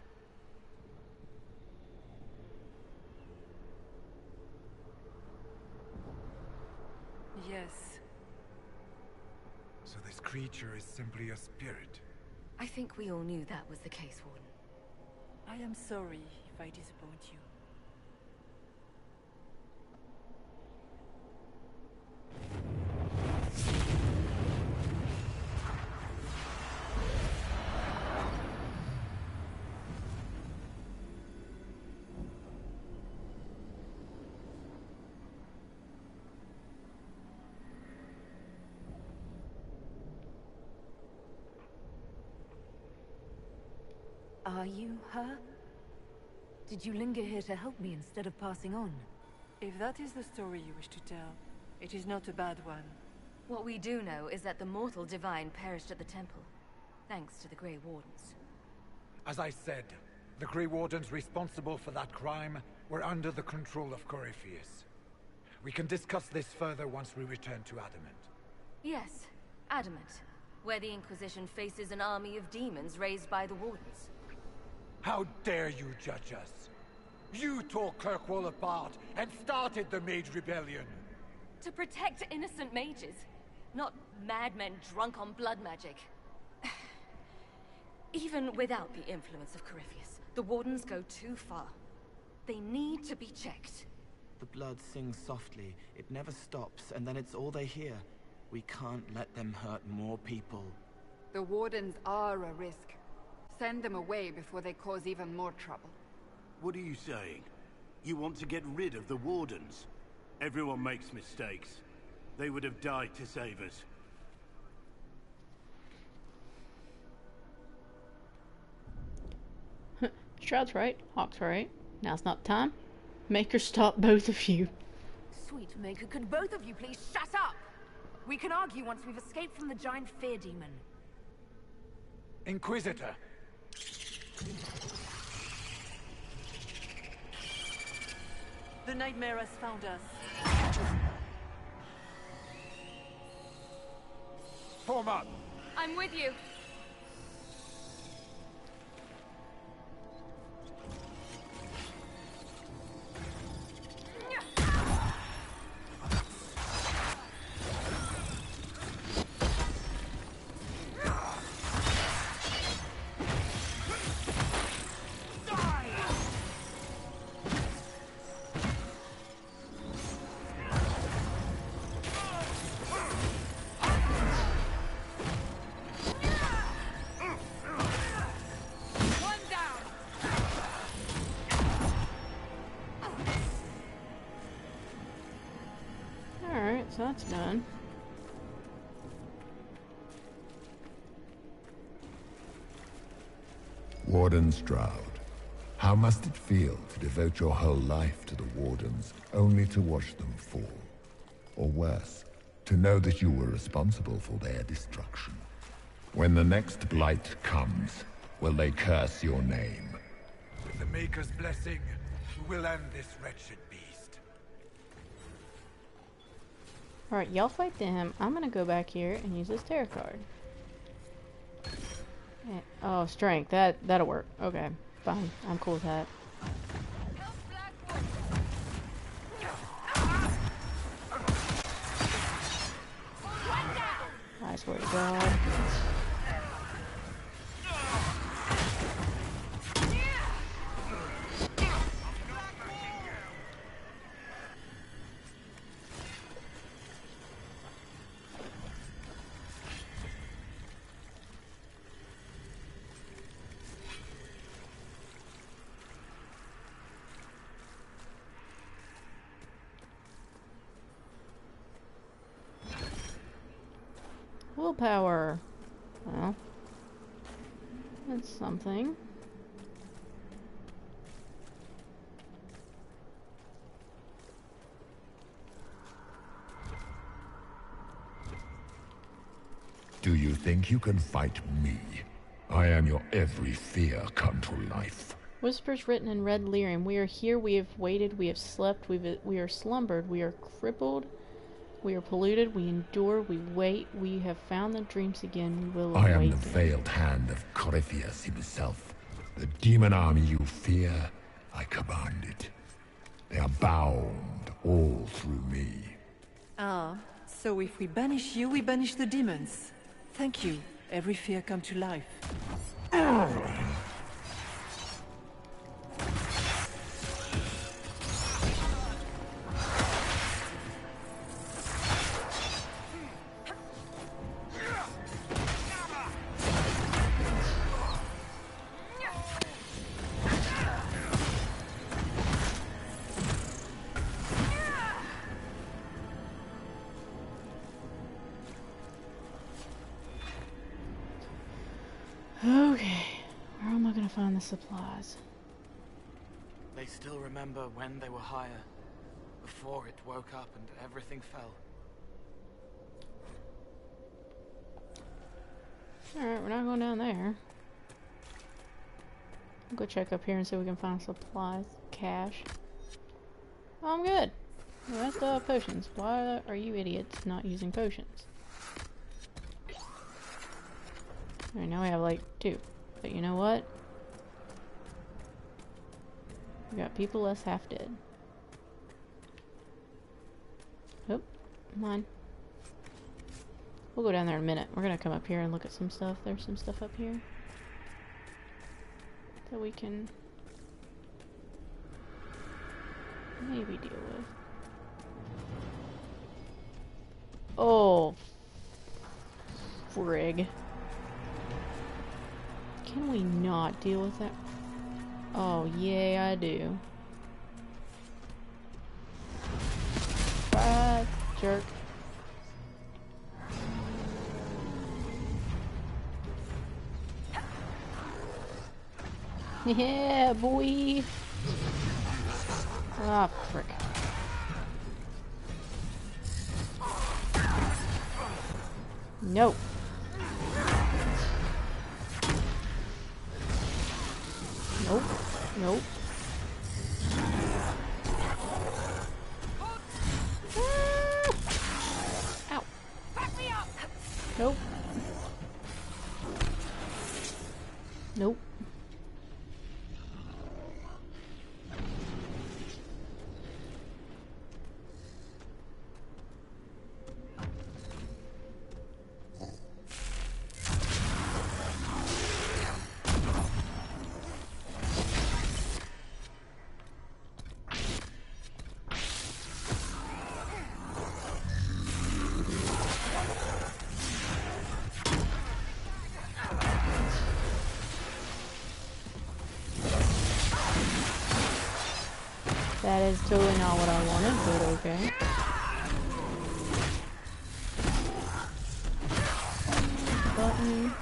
Yes. So this creature is simply a spirit? I think we all knew that was the case, Warden. I am sorry if I disappoint you. Are you her? Did you linger here to help me instead of passing on? If that is the story you wish to tell, it is not a bad one. What we do know is that the mortal divine perished at the temple, thanks to the Grey Wardens. As I said, the Grey Wardens responsible for that crime were under the control of Corypheus. We can discuss this further once we return to Adamant. Yes, Adamant, where the Inquisition faces an army of demons raised by the Wardens. How dare you judge us? You tore Kirkwall apart and started the Mage Rebellion! To protect innocent mages, not madmen drunk on blood magic. Even without the influence of Corypheus, the Wardens go too far. They need to be checked. The blood sings softly, it never stops, and then it's all they hear. We can't let them hurt more people. The Wardens are a risk. Send them away before they cause even more trouble. What are you saying? You want to get rid of the Wardens? Everyone makes mistakes. They would have died to save us. Stroud's right, Hawk's right. Now's not the time. Maker, stop both of you. Sweet Maker, could both of you please shut up? We can argue once we've escaped from the giant fear demon. Inquisitor! The nightmare has found us. Form up! I'm with you. So that's done. Warden Stroud, how must it feel to devote your whole life to the Wardens, only to watch them fall? Or worse, to know that you were responsible for their destruction? When the next blight comes, will they curse your name? With the Maker's blessing, we will end this wretched beast. Alright, y'all fight him. I'm gonna go back here and use this tarot card. Yeah. Oh, strength. That'll work. Okay, fine. I'm cool with that. I swear to God. Willpower. Well, that's something. Do you think you can fight me? I am your every fear come to life. Whispers written in red lyrium. We are here, we have waited, we have slept, we are slumbered, we are crippled, we are polluted, we endure, we wait, we have found the dreams again, we will I awaken. am the veiled hand of Corypheus himself. The demon army you fear, I command it. They are bound all through me. Ah, so if we banish you, we banish the demons. Thank you. Every fear come to life. Okay, where am I gonna find the supplies? They still remember when they were higher, before it woke up and everything fell. Alright, we're not going down there. We'll go check up here and see if we can find supplies. Cash. Oh, I'm good. Well, that's the potions. Why are you idiots not using potions? Alright, now we have like 2. But you know what? We got people less half dead. Oh, come on. We'll go down there in a minute. We're gonna come up here and look at some stuff. There's some stuff up here that we can maybe deal with. Oh, frig. Can we not deal with that? Oh, yay, I do. Bye, jerk. Yeah, boy. Ah, frick. Nope. Nope. Nope. Ah! Ow. Back me up. Nope. Nope. That is totally not what I wanted, but okay. Button.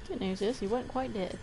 Good news is he wasn't quite dead.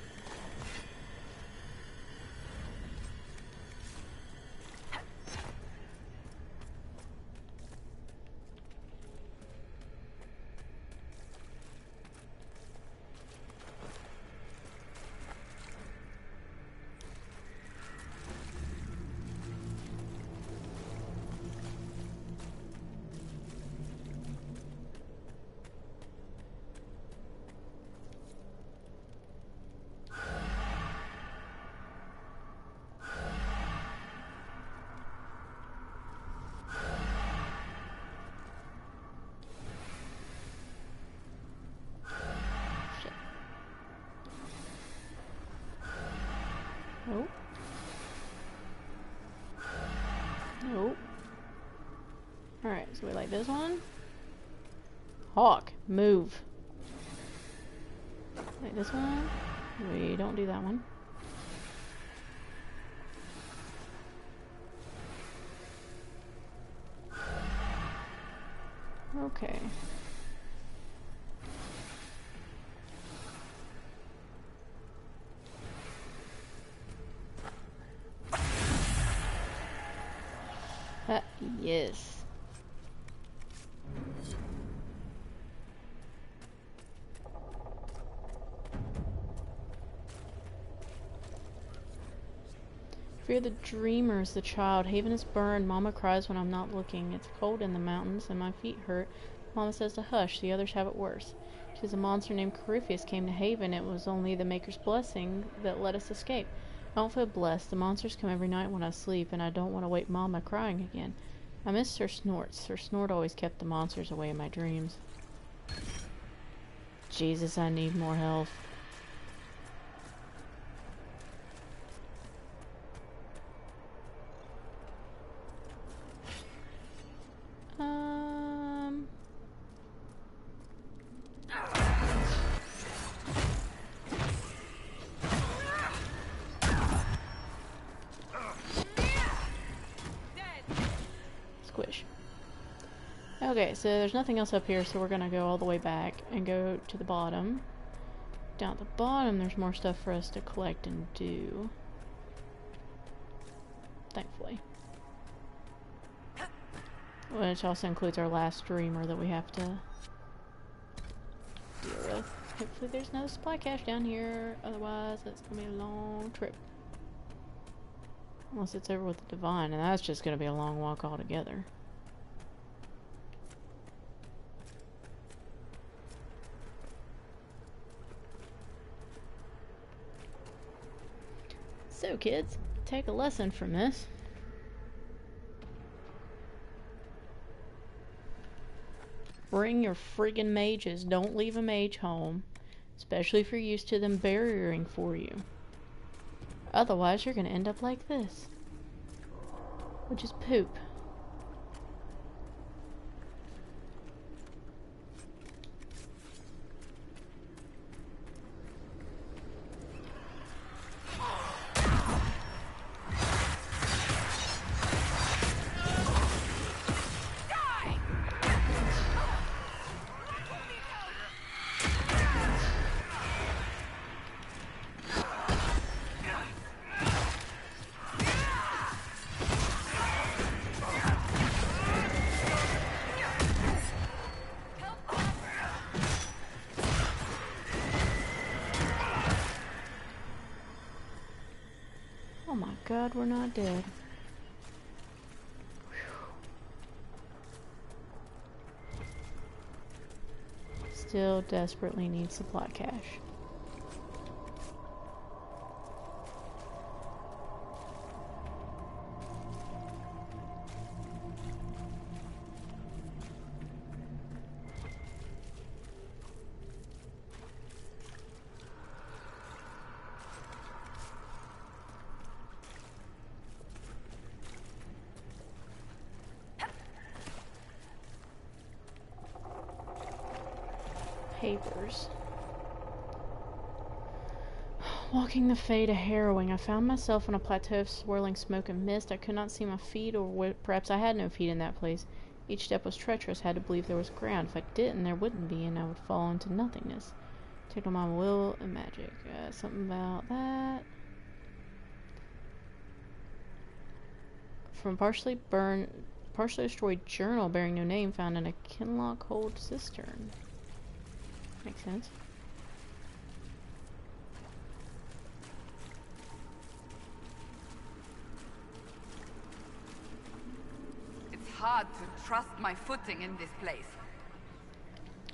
Nope. Nope. Alright, so we like this one. Hawk, move. Like this one. We don't do that one. Okay. Yes. Fear the dreamers, the child. Haven is burned. Mama cries when I'm not looking. It's cold in the mountains and my feet hurt. Mama says to hush. The others have it worse. She says a monster named Corypheus came to Haven. It was only the Maker's blessing that let us escape. I don't feel blessed. The monsters come every night when I sleep, and I don't want to wake Mama crying again. I miss her snorts. Her snort always kept the monsters away in my dreams. Jesus, I need more health. Squish. Okay, so there's nothing else up here, so we're gonna go all the way back and go to the bottom. Down at the bottom, there's more stuff for us to collect and do. Thankfully. Which also includes our last dreamer that we have to deal with. Hopefully there's no supply cache down here, otherwise it's gonna be a long trip. Unless it's over with the Divine, and that's just gonna be a long walk altogether. So kids, take a lesson from this. Bring your friggin' mages. Don't leave a mage home. Especially if you're used to them barriering for you. Otherwise, you're gonna end up like this. Which is poop. Oh my god, we're not dead. Whew. Still desperately need supply cache. Papers. Walking the Fade a harrowing. I found myself on a plateau of swirling smoke and mist. I could not see my feet, or perhaps I had no feet in that place. Each step was treacherous. I had to believe there was ground. If I didn't, there wouldn't be, and I would fall into nothingness. Take on my will and magic. Something about that. From partially destroyed journal bearing no name found in a Kinlock Hold cistern. Makes sense. It's hard to trust my footing in this place.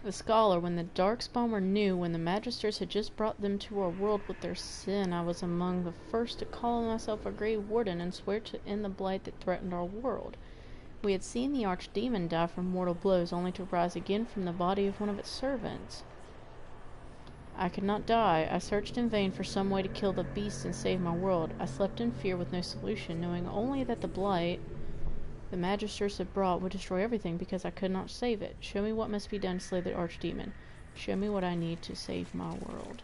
The scholar, when the Darkspawn were new, when the Magisters had just brought them to our world with their sin, I was among the first to call myself a Grey Warden and swear to end the blight that threatened our world. We had seen the Archdemon die from mortal blows, only to rise again from the body of one of its servants. I could not die. I searched in vain for some way to kill the beast and save my world. I slept in fear with no solution, knowing only that the blight the Magisters had brought would destroy everything because I could not save it. Show me what must be done to slay the Archdemon. Show me what I need to save my world.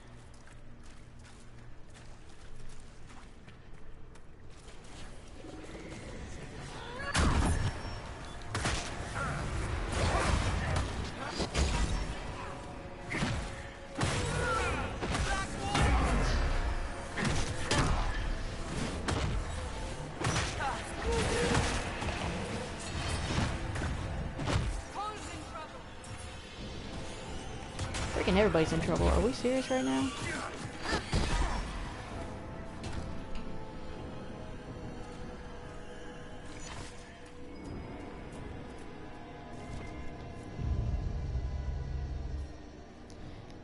thinking everybody's in trouble. Are we serious right now?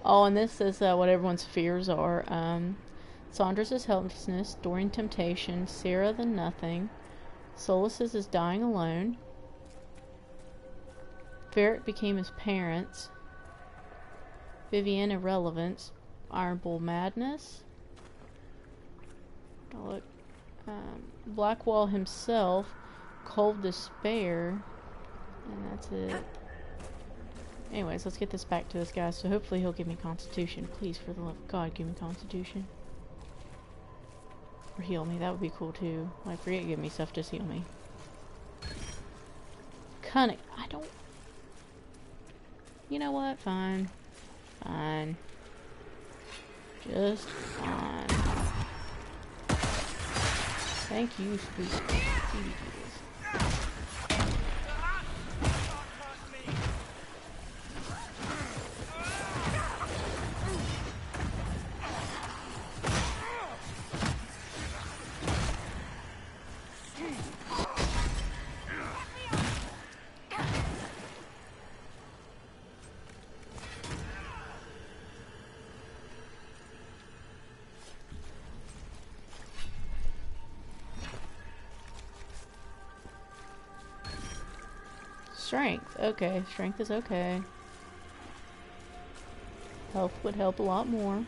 Oh, and this is what everyone's fears are. Saunders' helplessness, Dorian temptation, Sarah the nothing, Solus is dying alone, Ferret became his parents, Vivienne irrelevance, Iron Bull madness, oh, look, Blackwall himself, cold despair, and that's it. Anyways, let's get this back to this guy, so hopefully he'll give me Constitution. Please, for the love of God, give me Constitution. Or heal me, that would be cool too. Like, forget give me stuff, just heal me. Cunning, I don't... You know what, fine. Fine. Just fine. Thank you, sweet Jesus. Strength. Okay, strength is okay. Health would help a lot more.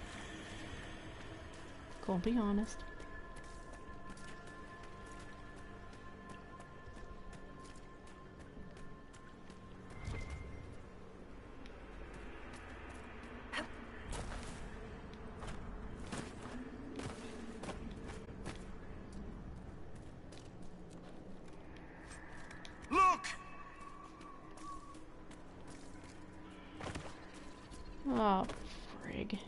Gonna be honest. Oh, frig.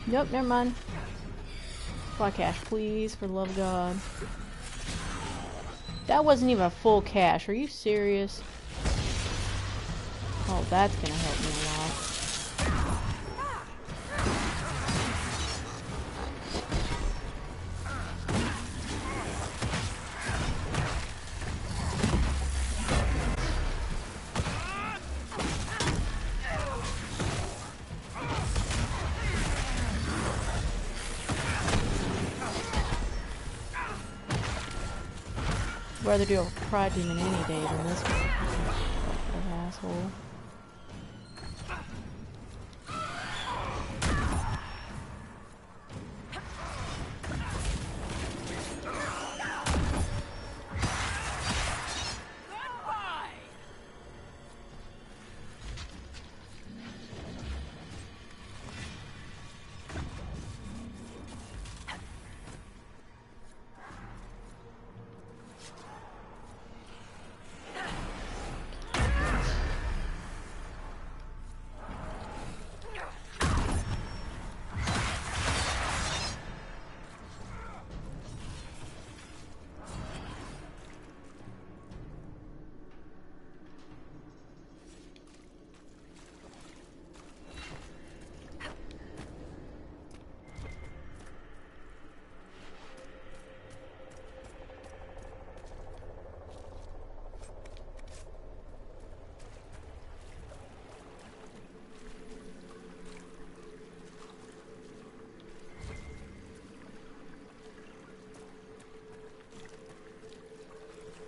Nope, never mind. Fly cash, please, for the love of God. That wasn't even a full cash. Are you serious? Oh, that's gonna help me a lot. Rather do a pride demon any day than this one. Asshole.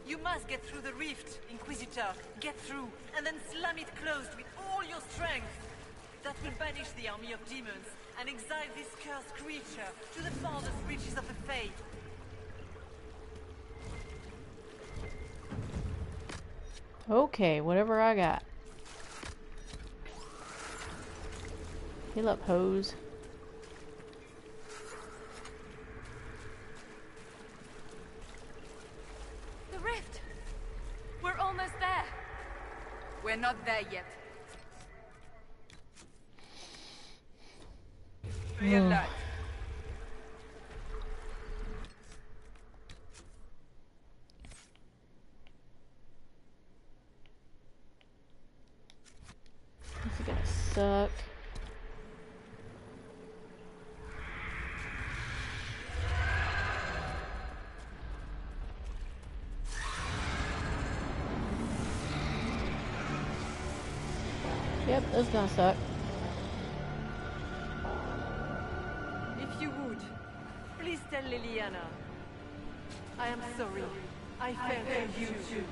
You must get through the rift, Inquisitor. Get through, and then slam it closed with all your strength. That will banish the army of demons, and exile this cursed creature to the farthest reaches of the Fade. Okay, whatever I got. Heal up, hose. We're not there yet. Be alert. This is gonna suck. Yep, this is gonna suck. If you would, please tell Liliana. I am sorry. I fell for you too.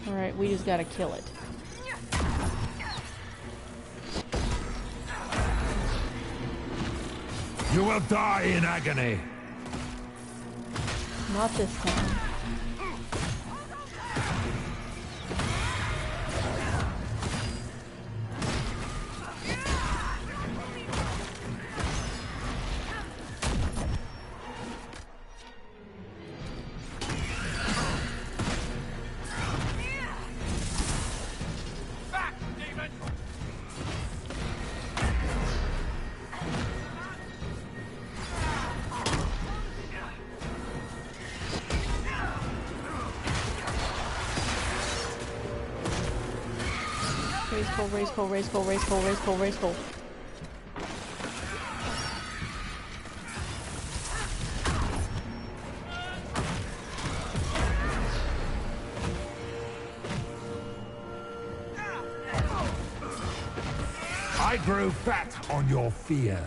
Alright, we just gotta kill it. You will die in agony. Not this time. Raise coal, raise coal, raise coal, raise coal, raise coal, raise coal. I grow fat on your fear.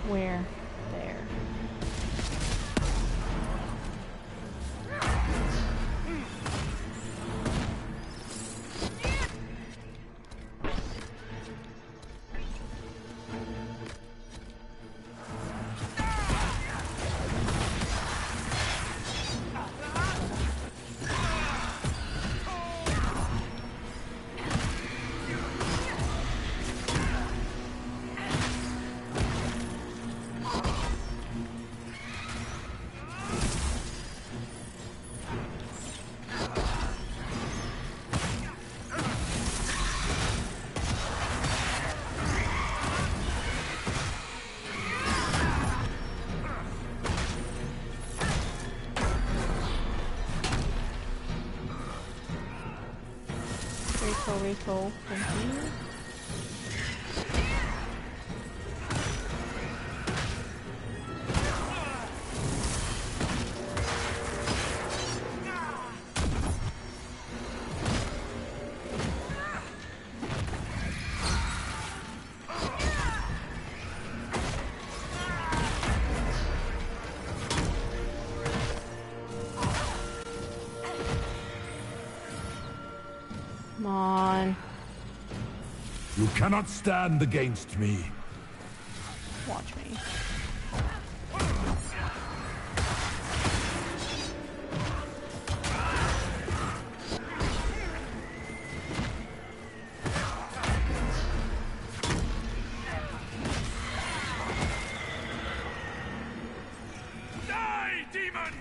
Where? There. Recall, thank you. Come on. You cannot stand against me. Watch me. Die, demons!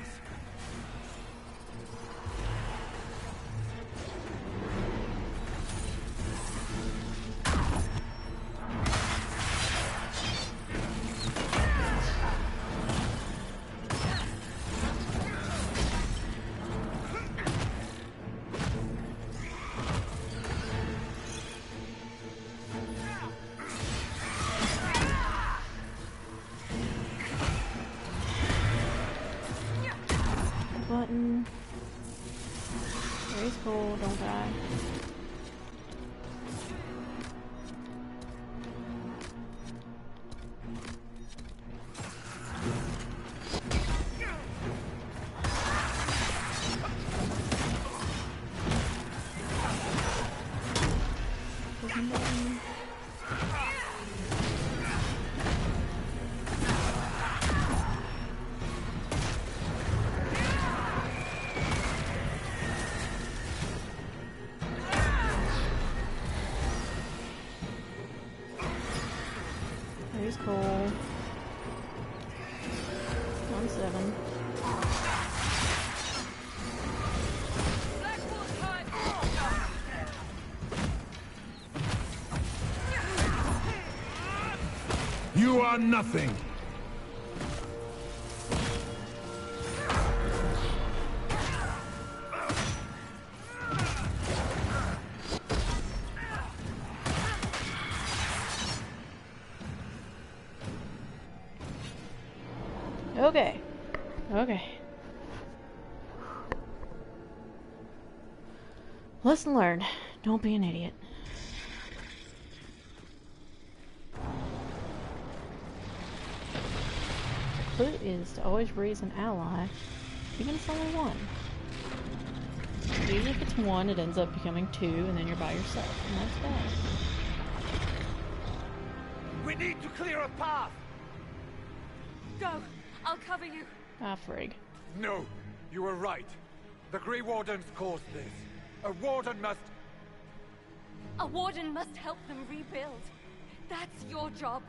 He's cool. 1-7. You are nothing. Okay. Okay. Lesson learned. Don't be an idiot. The clue is to always raise an ally, even if it's only one. Usually if it's one, it ends up becoming two, and then you're by yourself, and that's bad. We need to clear a path! Go! I'll cover you! Ah, frig. No, you were right. The Grey Wardens caused this. A warden must... A warden must help them rebuild. That's your job.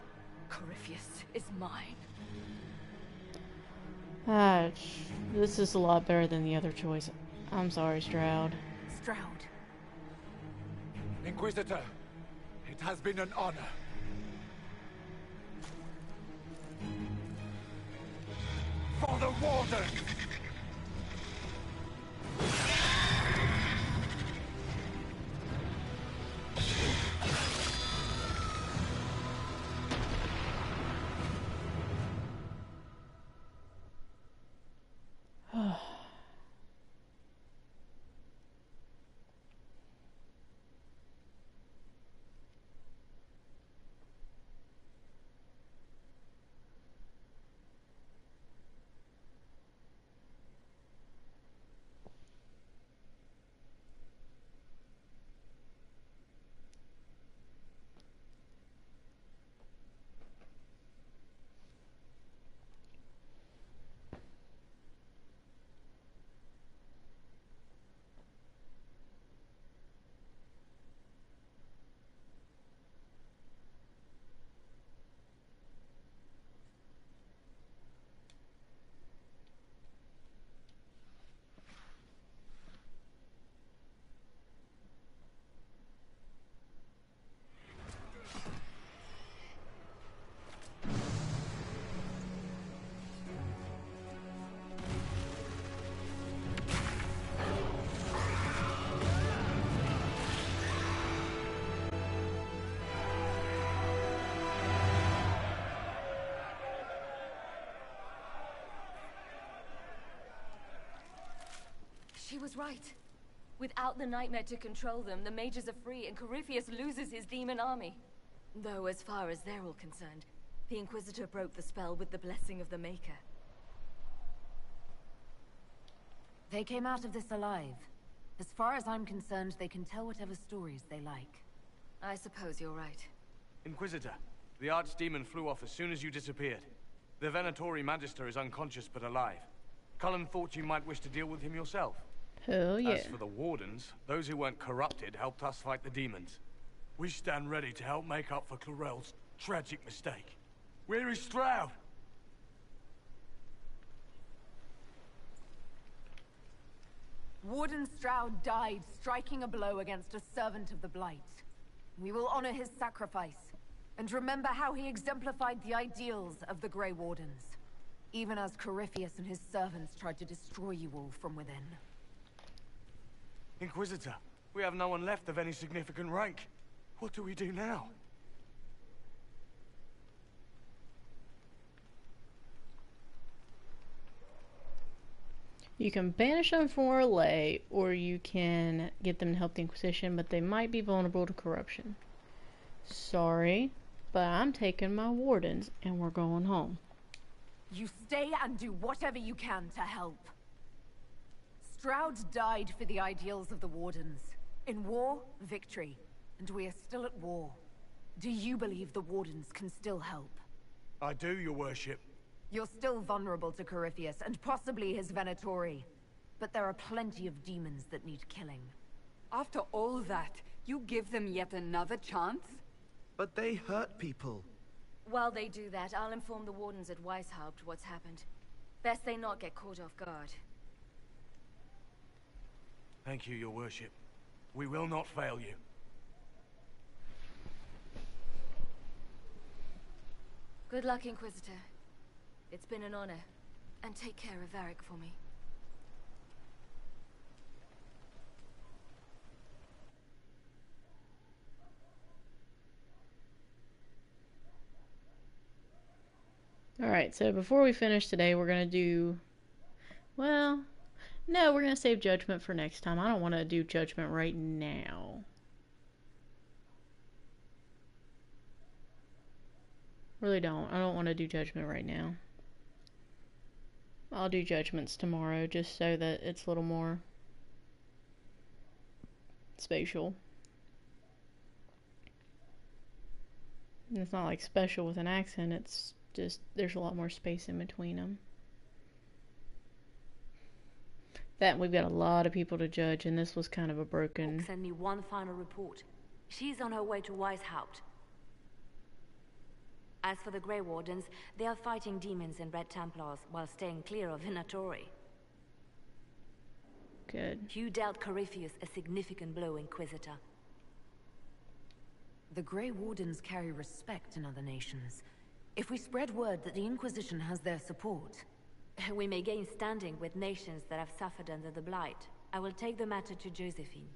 Corypheus is mine. Ah, this is a lot better than the other choice. I'm sorry, Stroud. Stroud. Inquisitor, it has been an honor. For the Warden! She was right. Without the nightmare to control them, the mages are free and Corypheus loses his demon army. Though as far as they're all concerned, the Inquisitor broke the spell with the blessing of the Maker. They came out of this alive. As far as I'm concerned, they can tell whatever stories they like. I suppose you're right. Inquisitor, the Archdemon flew off as soon as you disappeared. The Venatori Magister is unconscious but alive. Cullen thought you might wish to deal with him yourself. Hell yeah. As for the Wardens, those who weren't corrupted helped us fight the demons. We stand ready to help make up for Clarel's tragic mistake. Where is Stroud? Warden Stroud died striking a blow against a servant of the Blight. We will honor his sacrifice, and remember how he exemplified the ideals of the Grey Wardens, even as Corypheus and his servants tried to destroy you all from within. Inquisitor, we have no one left of any significant rank. What do we do now? You can banish them for a lay, or you can get them to help the Inquisition, but they might be vulnerable to corruption. Sorry, but I'm taking my wardens, and we're going home. You stay and do whatever you can to help. Stroud died for the ideals of the Wardens. In war, victory. And we are still at war. Do you believe the Wardens can still help? I do, your worship. You're still vulnerable to Corypheus, and possibly his Venatori. But there are plenty of demons that need killing. After all that, you give them yet another chance? But they hurt people. While they do that, I'll inform the wardens at Weishaupt what's happened. Best they not get caught off guard. Thank you, your worship. We will not fail you. Good luck, Inquisitor. It's been an honor. And take care of Varric for me. Alright, so before we finish today, we're going to do... Well, no, we're going to save Judgment for next time. I don't want to do Judgment right now. Really don't. I don't want to do Judgment right now. I'll do Judgments tomorrow, just so that it's a little more spatial. And it's not like special with an accent, it's just, there's a lot more space in between them. That, we've got a lot of people to judge, and this was kind of a broken... Send me one final report. She's on her way to Weishaupt. As for the Grey Wardens, they are fighting demons and Red Templars while staying clear of Venatori. Good. You dealt Corypheus a significant blow, Inquisitor. The Grey Wardens carry respect in other nations. If we spread word that the Inquisition has their support, we may gain standing with nations that have suffered under the Blight. I will take the matter to Josephine.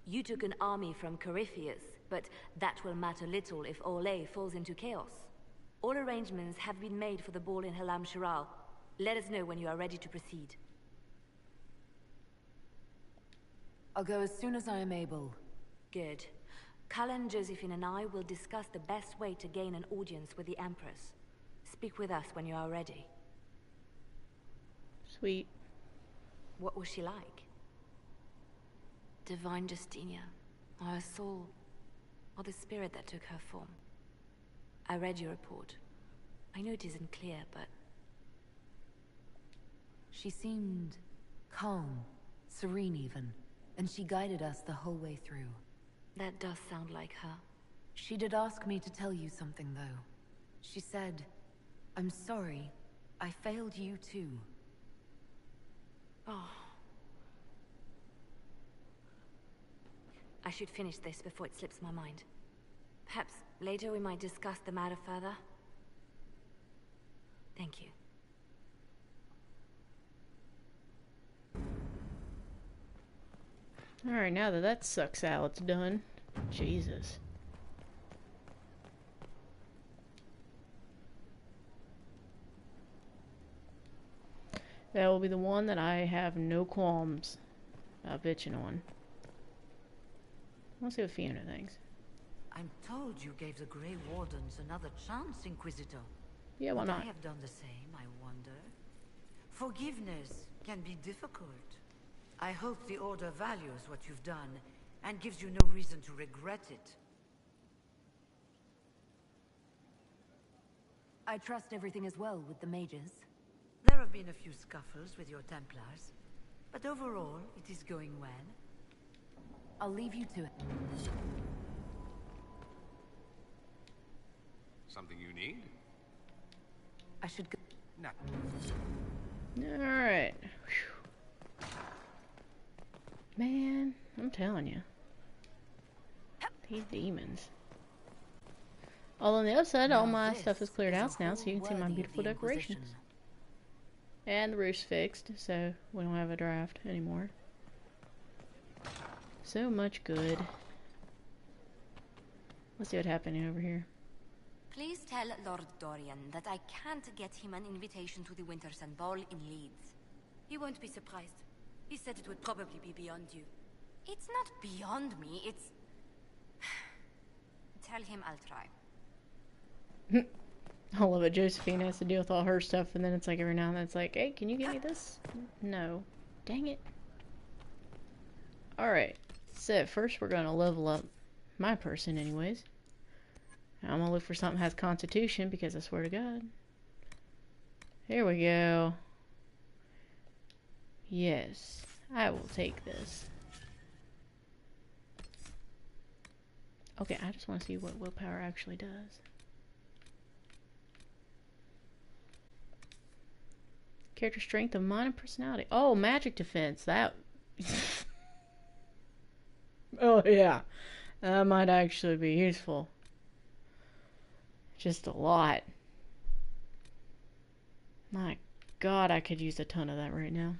You took an army from Corypheus, but that will matter little if Orlais falls into chaos. All arrangements have been made for the ball in Halam Shiral. Let us know when you are ready to proceed. I'll go as soon as I am able. Good. Cullen, Josephine and I will discuss the best way to gain an audience with the Empress. Speak with us when you are ready. Sweet. What was she like? Divine Justinia, or her soul, or the spirit that took her form. I read your report. I know it isn't clear, but... She seemed calm, serene even, and she guided us the whole way through. That does sound like her. She did ask me to tell you something, though. She said, "I'm sorry, I failed you too." Oh. I should finish this before it slips my mind. Perhaps later we might discuss the matter further. Thank you. Alright, now that suck salad's done. Jesus. That will be the one that I have no qualms about bitching on. Let's see what Fiona thinks. I'm told you gave the Grey Wardens another chance, Inquisitor. Yeah, why Would not? I have done the same, I wonder? Forgiveness can be difficult. I hope the Order values what you've done, and gives you no reason to regret it. I trust everything is well with the mages. There have been a few scuffles with your Templars, but overall, it is going well. I'll leave you to it. Something you need? I should go. No. Alright. Man, I'm telling you. These demons. Although on the other side, all my stuff is cleared out now, so you can see my beautiful decorations. And the roof's fixed, so we don't have a draft anymore. So much good. Let's see what's happening over here. Please tell Lord Dorian that I can't get him an invitation to the Wintersun Ball in Leeds. He won't be surprised. He said it would probably be beyond you. It's not beyond me, it's... Tell him I'll try. I love it. Josephine has to deal with all her stuff, and then it's like every now and then it's like, hey, can you give me this? No. Dang it. Alright. So, first we're going to level up my person anyways. I'm going to look for something that has Constitution, because I swear to God. Here we go. Yes. I will take this. Okay, I just want to see what willpower actually does. Character strength of mind and personality. Oh, magic defense. That. Oh, yeah. That might actually be useful. Just a lot. My God, I could use a ton of that right now.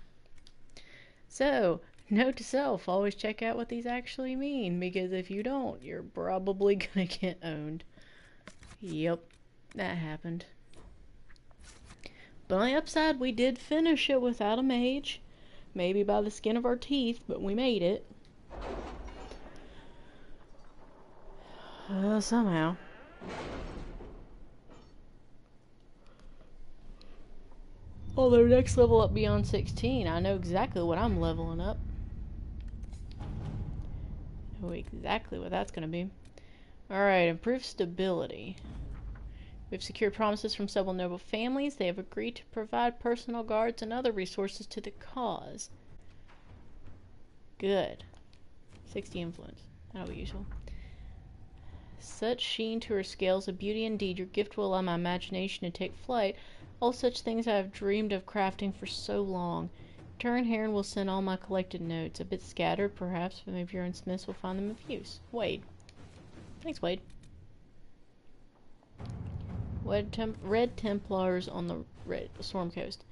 So, note to self, always check out what these actually mean, because if you don't, you're probably gonna get owned. Yep, that happened. But on the upside, we did finish it without a mage. Maybe by the skin of our teeth, but we made it. Somehow. Although next level up beyond 16, I know exactly what I'm leveling up. I know exactly what that's going to be. Alright, improved stability. We've secured promises from several noble families. They have agreed to provide personal guards and other resources to the cause. Good. 60 influence. That'll be useful. Such sheen to her scales of beauty indeed. Your gift will allow my imagination to take flight. All such things I have dreamed of crafting for so long. Return here and we'll send all my collected notes. A bit scattered, perhaps, but maybe your own smiths will find them of use. Wade. Thanks, Wade. Red Templars on the Storm Coast.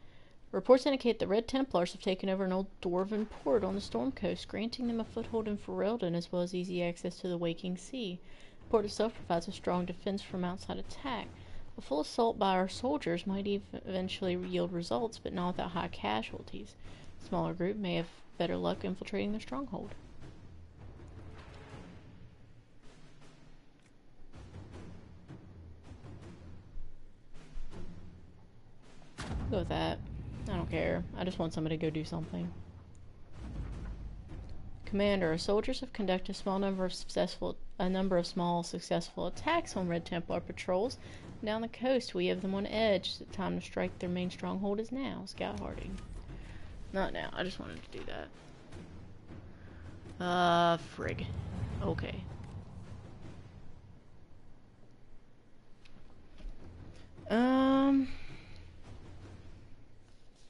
Reports indicate the Red Templars have taken over an old dwarven port on the Storm Coast, granting them a foothold in Ferelden as well as easy access to the Waking Sea. The port itself provides a strong defense from outside attack. A full assault by our soldiers might eventually yield results, but not without high casualties. A smaller group may have better luck infiltrating their stronghold. Go with that. I don't care. I just want somebody to go do something. Commander, our soldiers have conducted a number of small successful attacks on Red Templar patrols. Down the coast, we have them on edge. The time to strike their main stronghold is now. Scout Harding. Not now. I just wanted to do that. Frig. Okay.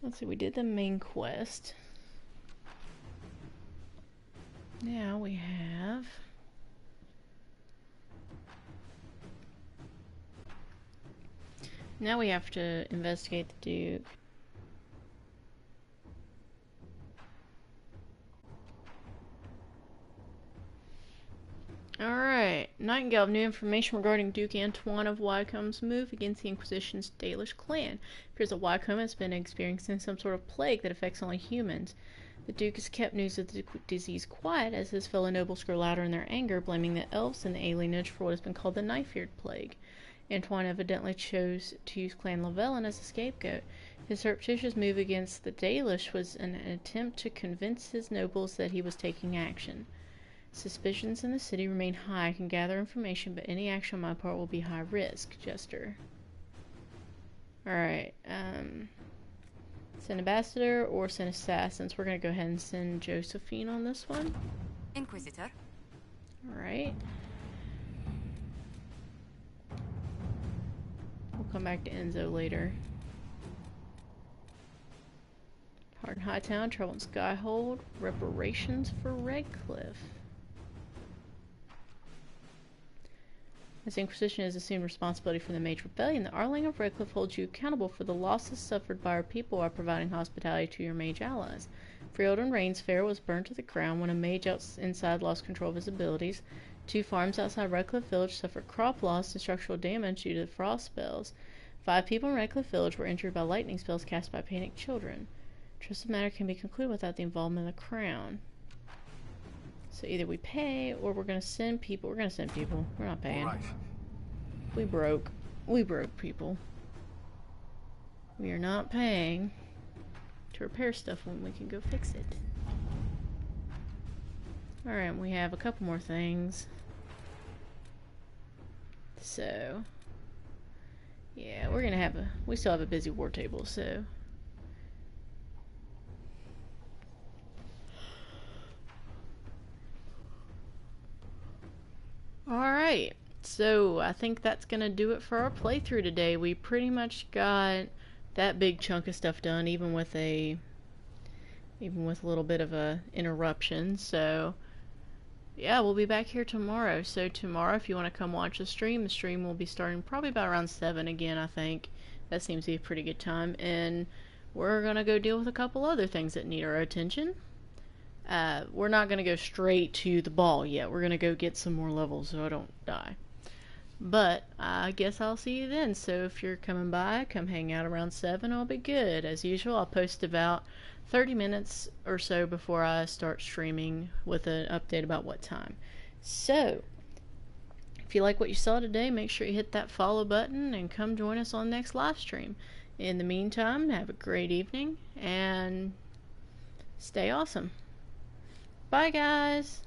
Let's see, we did the main quest. Now we have... Now we have to investigate the Duke. Alright. Nightingale have new information regarding Duke Antoine of Wycomb's move against the Inquisition's Dalish clan. It appears that Wycombe has been experiencing some sort of plague that affects only humans. The Duke has kept news of the disease quiet as his fellow nobles grow louder in their anger, blaming the elves and the alienage for what has been called the Knife-Eared Plague. Antoine evidently chose to use Clan Llewellyn as a scapegoat. His surreptitious move against the Dalish was an attempt to convince his nobles that he was taking action. Suspicions in the city remain high. I can gather information, but any action on my part will be high risk. Jester. Alright, send ambassador or send assassins. We're gonna go ahead and send Josephine on this one. Inquisitor. Alright. We'll come back to Enzo later. Hard in Hightown, trouble in Skyhold, reparations for Redcliffe. As Inquisition has assumed responsibility for the Mage Rebellion, the Arling of Redcliffe holds you accountable for the losses suffered by our people while providing hospitality to your mage allies. Freehold Rains Fair was burned to the ground when a mage inside lost control of his abilities. 2 farms outside Redcliffe Village suffered crop loss and structural damage due to the frost spells. 5 people in Redcliffe Village were injured by lightning spells cast by panicked children. Trust the matter can be concluded without the involvement of the Crown. So either we pay, or we're gonna send people. We're gonna send people. We're not paying. Right. We broke. We broke, people. We are not paying to repair stuff when we can go fix it. Alright, we have a couple more things. So... yeah, we're gonna have a... we still have a busy war table, so... Alright, so I think that's gonna do it for our playthrough today. We pretty much got that big chunk of stuff done, even with a little bit of a interruption. So yeah, we'll be back here tomorrow. So tomorrow, if you want to come watch the stream will be starting probably about around 7 again, I think. That seems to be a pretty good time. And we're going to go deal with a couple other things that need our attention. We're not going to go straight to the ball yet. We're going to go get some more levels so I don't die. But I guess I'll see you then. So if you're coming by, come hang out around 7. I'll be good. As usual, I'll post about 30 minutes or so before I start streaming with an update about what time. So, if you like what you saw today, make sure you hit that follow button and come join us on the next live stream. In the meantime, have a great evening and stay awesome. Bye, guys!